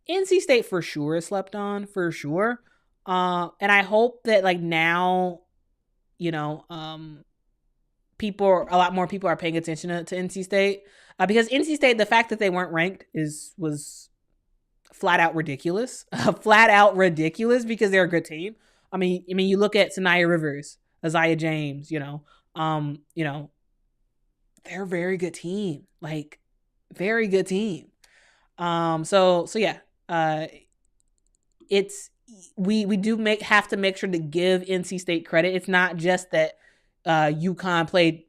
NC State for sure is slept on, for sure. And I hope that like now, a lot more people are paying attention to NC State, because NC State, the fact that they weren't ranked was flat out ridiculous. Flat out ridiculous, because they're a good team. I mean, you look at Sanaya Rivers, Isaiah James, they're a very good team. Like, very good team. So yeah. It's we do have to make sure to give NC State credit. It's not just that UConn played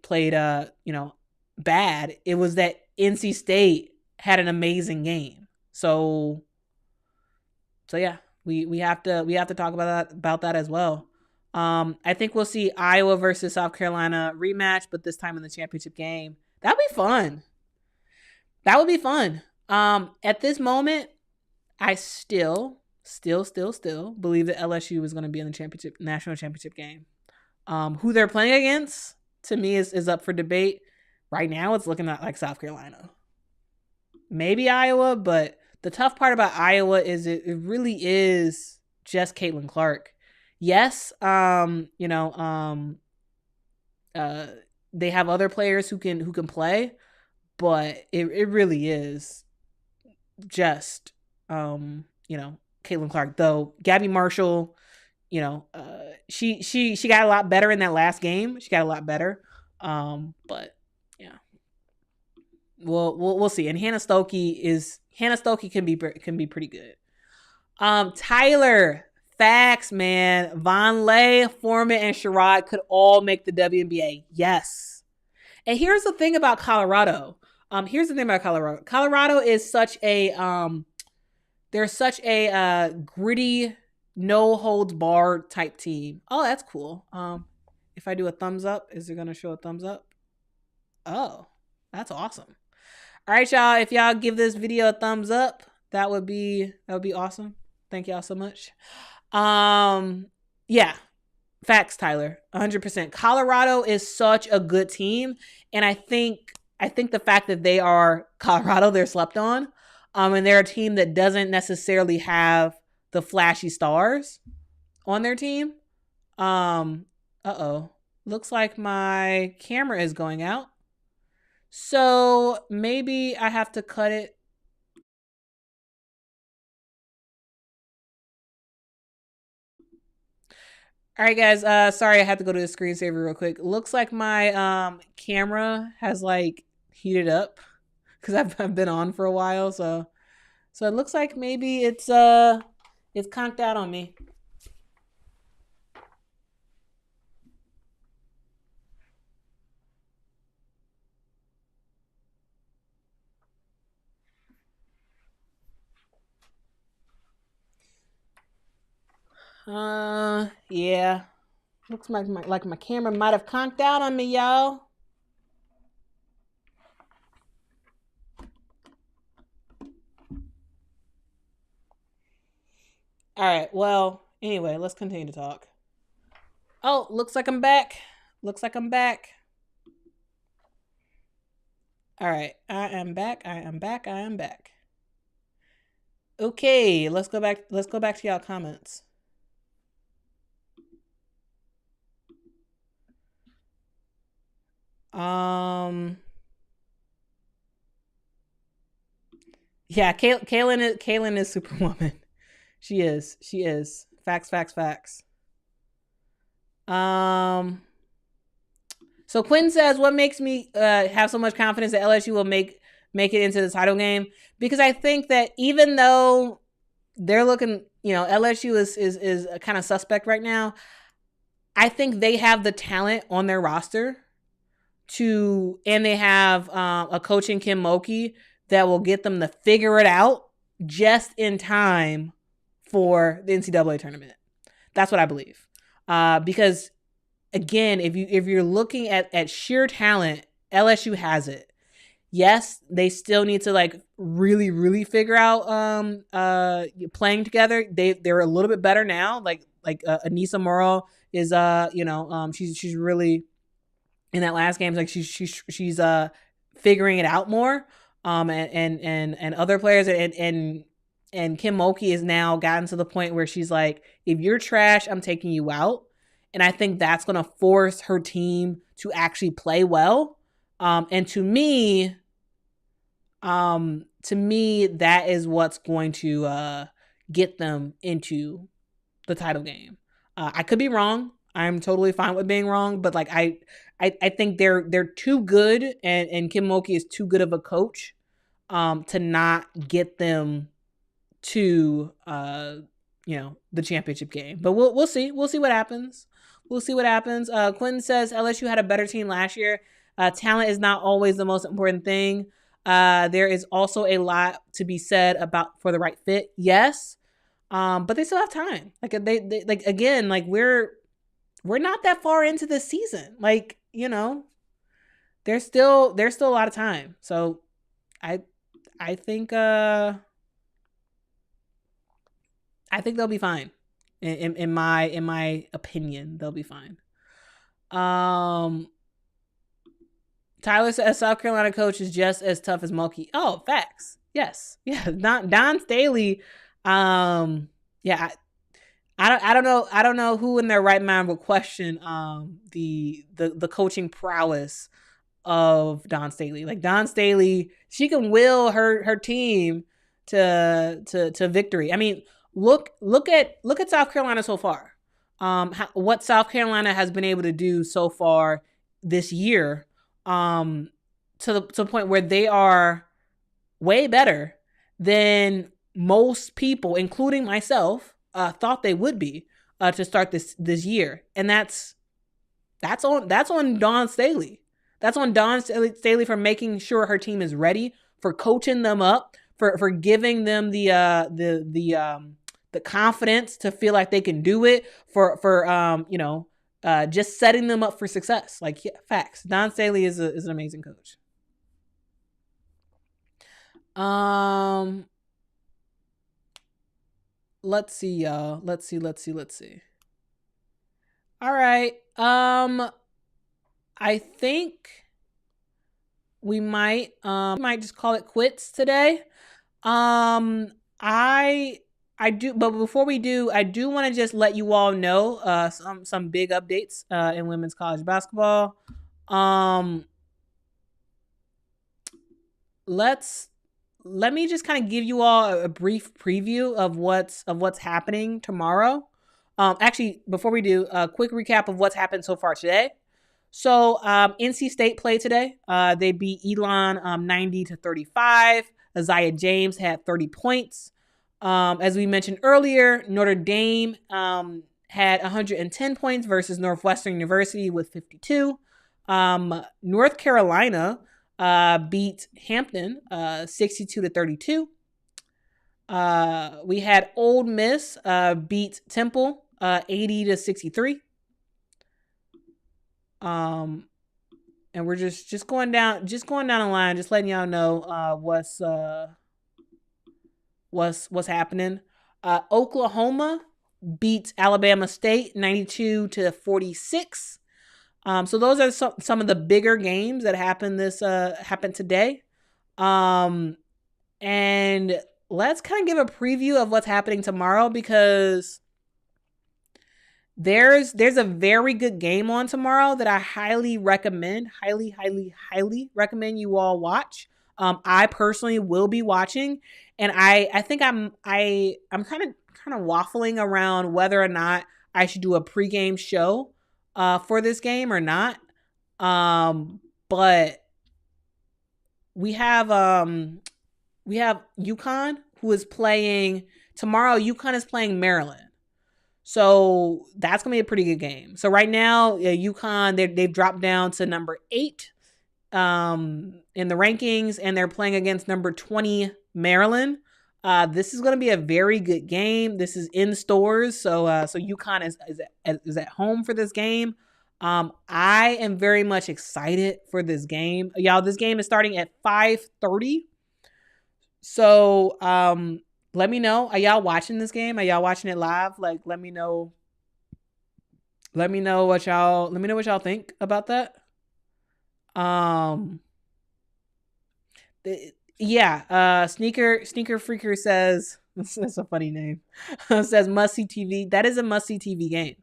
bad. It was that NC State had an amazing game. So yeah, we have to talk about that as well. I think we'll see Iowa versus South Carolina rematch, but this time in the championship game. That'd be fun. That would be fun. At this moment, I still believe that LSU is going to be in the national championship game. Who they're playing against, to me, is up for debate. Right now, it's looking like South Carolina. Maybe Iowa, but the tough part about Iowa is it really is just Caitlin Clark. Yes, they have other players who can play, but it really is just Caitlin Clark. Though Gabby Marshall, she got a lot better in that last game. She got a lot better. But yeah, we'll see. And Hannah Stokey can be pretty good. Tyler, facts, man. Vonleh, Foreman, and Sherrod could all make the WNBA. Yes. And here's the thing about Colorado. Colorado is such a they're such a gritty, no holds barred type team. Oh, that's cool. If I do a thumbs up, is it gonna show a thumbs up? Oh, that's awesome. All right, y'all. If y'all give this video a thumbs up, that would be awesome. Thank y'all so much. Yeah. Facts, Tyler. 100%. Colorado is such a good team, and I think the fact that they are Colorado, they're slept on. And they're a team that doesn't necessarily have the flashy stars on their team. Looks like my camera is going out. So maybe I have to cut it. All right, guys. Sorry, I had to go to the screensaver real quick. Looks like my camera has like heated up because I've been on for a while. So it looks like maybe it's conked out on me. Yeah. Looks like my camera might have conked out on me, y'all. All right. Well, anyway, let's continue to talk. Oh, looks like I'm back. All right, I am back. I am back. I am back. Okay, let's go back. Let's go back to y'all comments. Yeah, Kaylin is Superwoman. She is. She is. Facts, facts, facts. So Quinn says, what makes me have so much confidence that LSU will make it into the title game? Because I think that even though they're looking, LSU is kind of suspect right now, I think they have the talent on their roster and they have a coach in Kim Mulkey that will get them to figure it out just in time for the NCAA tournament. That's what I believe. Because again, if you're looking at sheer talent, LSU has it. Yes, they still need to really, really figure out playing together. They're a little bit better now. Anissa Morrow is she's really in that last game. She's figuring it out more. And other players and Kim Mulkey is now gotten to the point where she's like, if you're trash, I'm taking you out. And I think that's going to force her team to actually play well. And to me, that is what's going to get them into the title game. I could be wrong. I'm totally fine with being wrong, but I think they're too good, and Kim Mulkey is too good of a coach to not get them to the championship game. But we'll see. We'll see what happens. Quinn says LSU had a better team last year. Talent is not always the most important thing. There is also a lot to be said about for the right fit. Yes. But they still have time. We're not that far into the season. There's still a lot of time. So I think they'll be fine. In my opinion, they'll be fine. Tyler says South Carolina coach is just as tough as Mulkey. Oh, facts. Yes. Yeah. Don Staley. Yeah. I don't know who in their right mind would question the coaching prowess of Don Staley. Don Staley, she can will her team to victory. I mean, look at South Carolina so far. What South Carolina has been able to do so far this year, to the point where they are way better than most people, including myself, thought they would be to start this year. And that's on Dawn Staley. That's on Dawn Staley for making sure her team is ready, for coaching them up, for giving them the confidence to feel like they can do it, for just setting them up for success. Facts. Dawn Staley is an amazing coach. Let's see, y'all. Let's see. All right. I think we might just call it quits today. I do, but before we do, I do want to just let you all know some big updates in women's college basketball. Let me just kind of give you all a brief preview of what's happening tomorrow. Actually, before we do, a quick recap of what's happened so far today. So NC State played today. They beat Elon 90-35. Isaiah James had 30 points. As we mentioned earlier, Notre Dame had 110 points versus Northwestern University with 52. North Carolina beat Hampton 62-32. We had Ole Miss beat Temple 80-63. And we're just going down the line, just letting y'all know what's happening. Oklahoma beat Alabama State 92-46. So those are some of the bigger games that happened today. And let's kind of give a preview of what's happening tomorrow, because there's a very good game on tomorrow that I highly recommend, highly recommend you all watch. I personally will be watching, and I think I'm kind of waffling around whether or not I should do a pregame show for this game or not. But we have Yukon, who is playing tomorrow. Yukon is playing Maryland. So that's going to be a pretty good game. So right now, Yukon, they've dropped down to number 8 in the rankings, and they're playing against number 20 Maryland. This is going to be a very good game. This is in stores, so Yukon is at home for this game. I am very much excited for this game. Y'all, this game is starting at 5:30. So, let me know. Are y'all watching this game? Are y'all watching it live? Like, let me know what y'all think about that. Sneaker Freaker says, that's a funny name. Says must see TV. That is a must see TV game.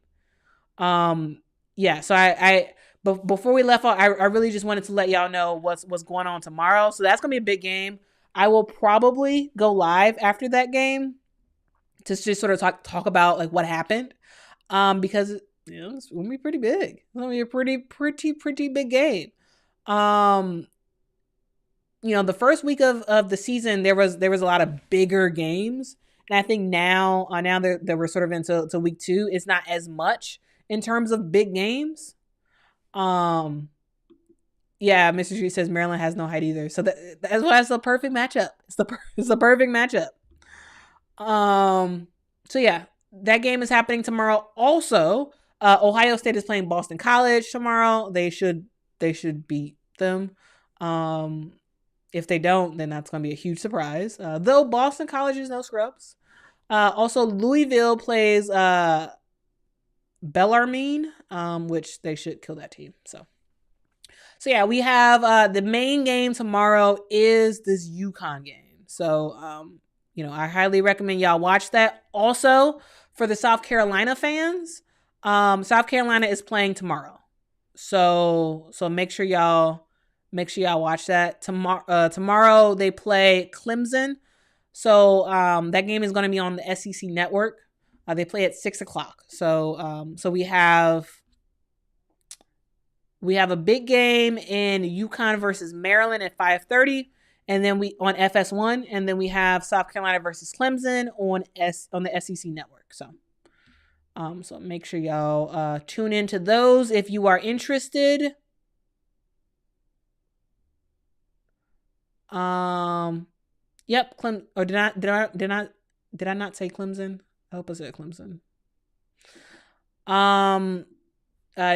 But before we left off, I really just wanted to let y'all know what's going on tomorrow. So that's gonna be a big game. I will probably go live after that game to just sort of talk about like what happened, because it's gonna be pretty big. It's gonna be a pretty big game. The first week of the season there was a lot of bigger games, and I think now that we're sort of into week 2, it's not as much in terms of big games. Yeah, Mr. Street says Maryland has no height either. So that's why it's the perfect matchup. It's the perfect matchup. So yeah, that game is happening tomorrow. Also, Ohio State is playing Boston College tomorrow. They should beat them. If they don't, then that's going to be a huge surprise. Though Boston College is no scrubs. Also, Louisville plays Bellarmine, which they should kill that team. So yeah, we have the main game tomorrow is this Yukon game. So, I highly recommend y'all watch that. Also, for the South Carolina fans, South Carolina is playing tomorrow. So make sure y'all watch that. Tomorrow they play Clemson. So that game is going to be on the SEC network. They play at 6:00. So we have a big game in Yukon versus Maryland at 5:30, and then we on FS1, and then we have South Carolina versus Clemson on the SEC network. So make sure y'all tune into those if you are interested. Yep, or did I not say Clemson? I hope I said Clemson.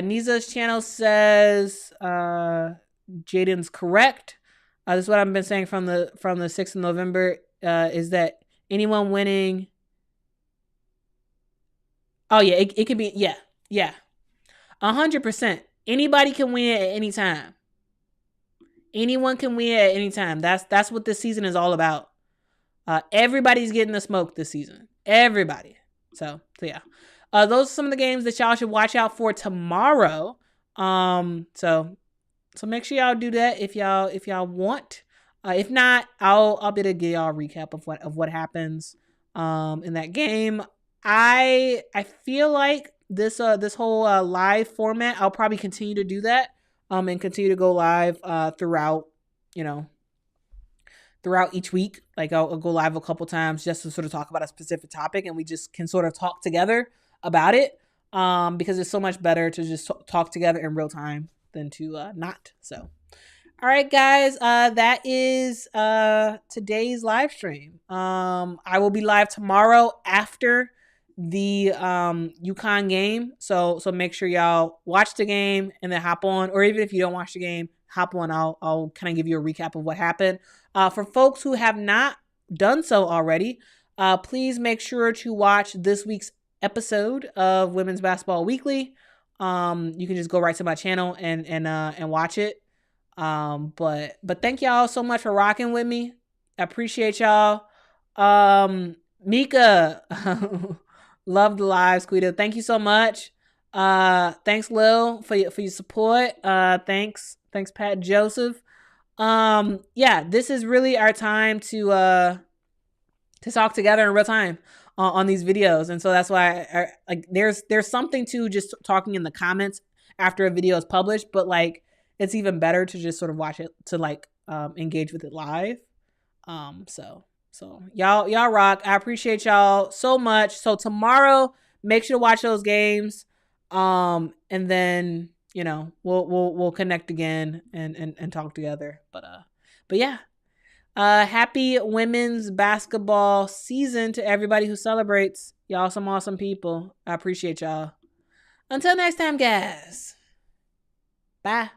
Nisa's channel says Jaden's correct. This is what I've been saying from the 6th of November, is that anyone winning. Oh yeah, it could be 100%. Anybody can win at any time. Anyone can win at any time. That's what this season is all about. Everybody's getting the smoke this season. Everybody. So yeah. Those are some of the games that y'all should watch out for tomorrow. So make sure y'all do that if y'all want. If not, I'll be able to give y'all a recap of what happens in that game. I feel like this whole live format, I'll probably continue to do that and continue to go live throughout each week. Like I'll go live a couple times just to sort of talk about a specific topic, and we just can sort of talk together about it, because it's so much better to just talk together in real time than to not. So, all right, guys, that is today's live stream. I will be live tomorrow after the Yukon game. So make sure y'all watch the game and then hop on, or even if you don't watch the game, hop on. I'll kind of give you a recap of what happened. For folks who have not done so already, please make sure to watch this week's episode of Women's Basketball Weekly. You can just go right to my channel and watch it. But thank y'all so much for rocking with me. I appreciate y'all. Mika, love the live, Squeedo. Thank you so much. Thanks, Lil, for your support. Thanks, Pat and Joseph. Yeah, this is really our time to talk together in real time on these videos, and so that's why like there's something to just talking in the comments after a video is published, but like it's even better to just sort of watch it to like engage with it live. So y'all rock. I appreciate y'all so much. So tomorrow, make sure to watch those games. And then, you know, we'll connect again and talk together. But yeah. Happy women's basketball season to everybody who celebrates. Y'all some awesome people. I appreciate y'all. Until next time, guys. Bye.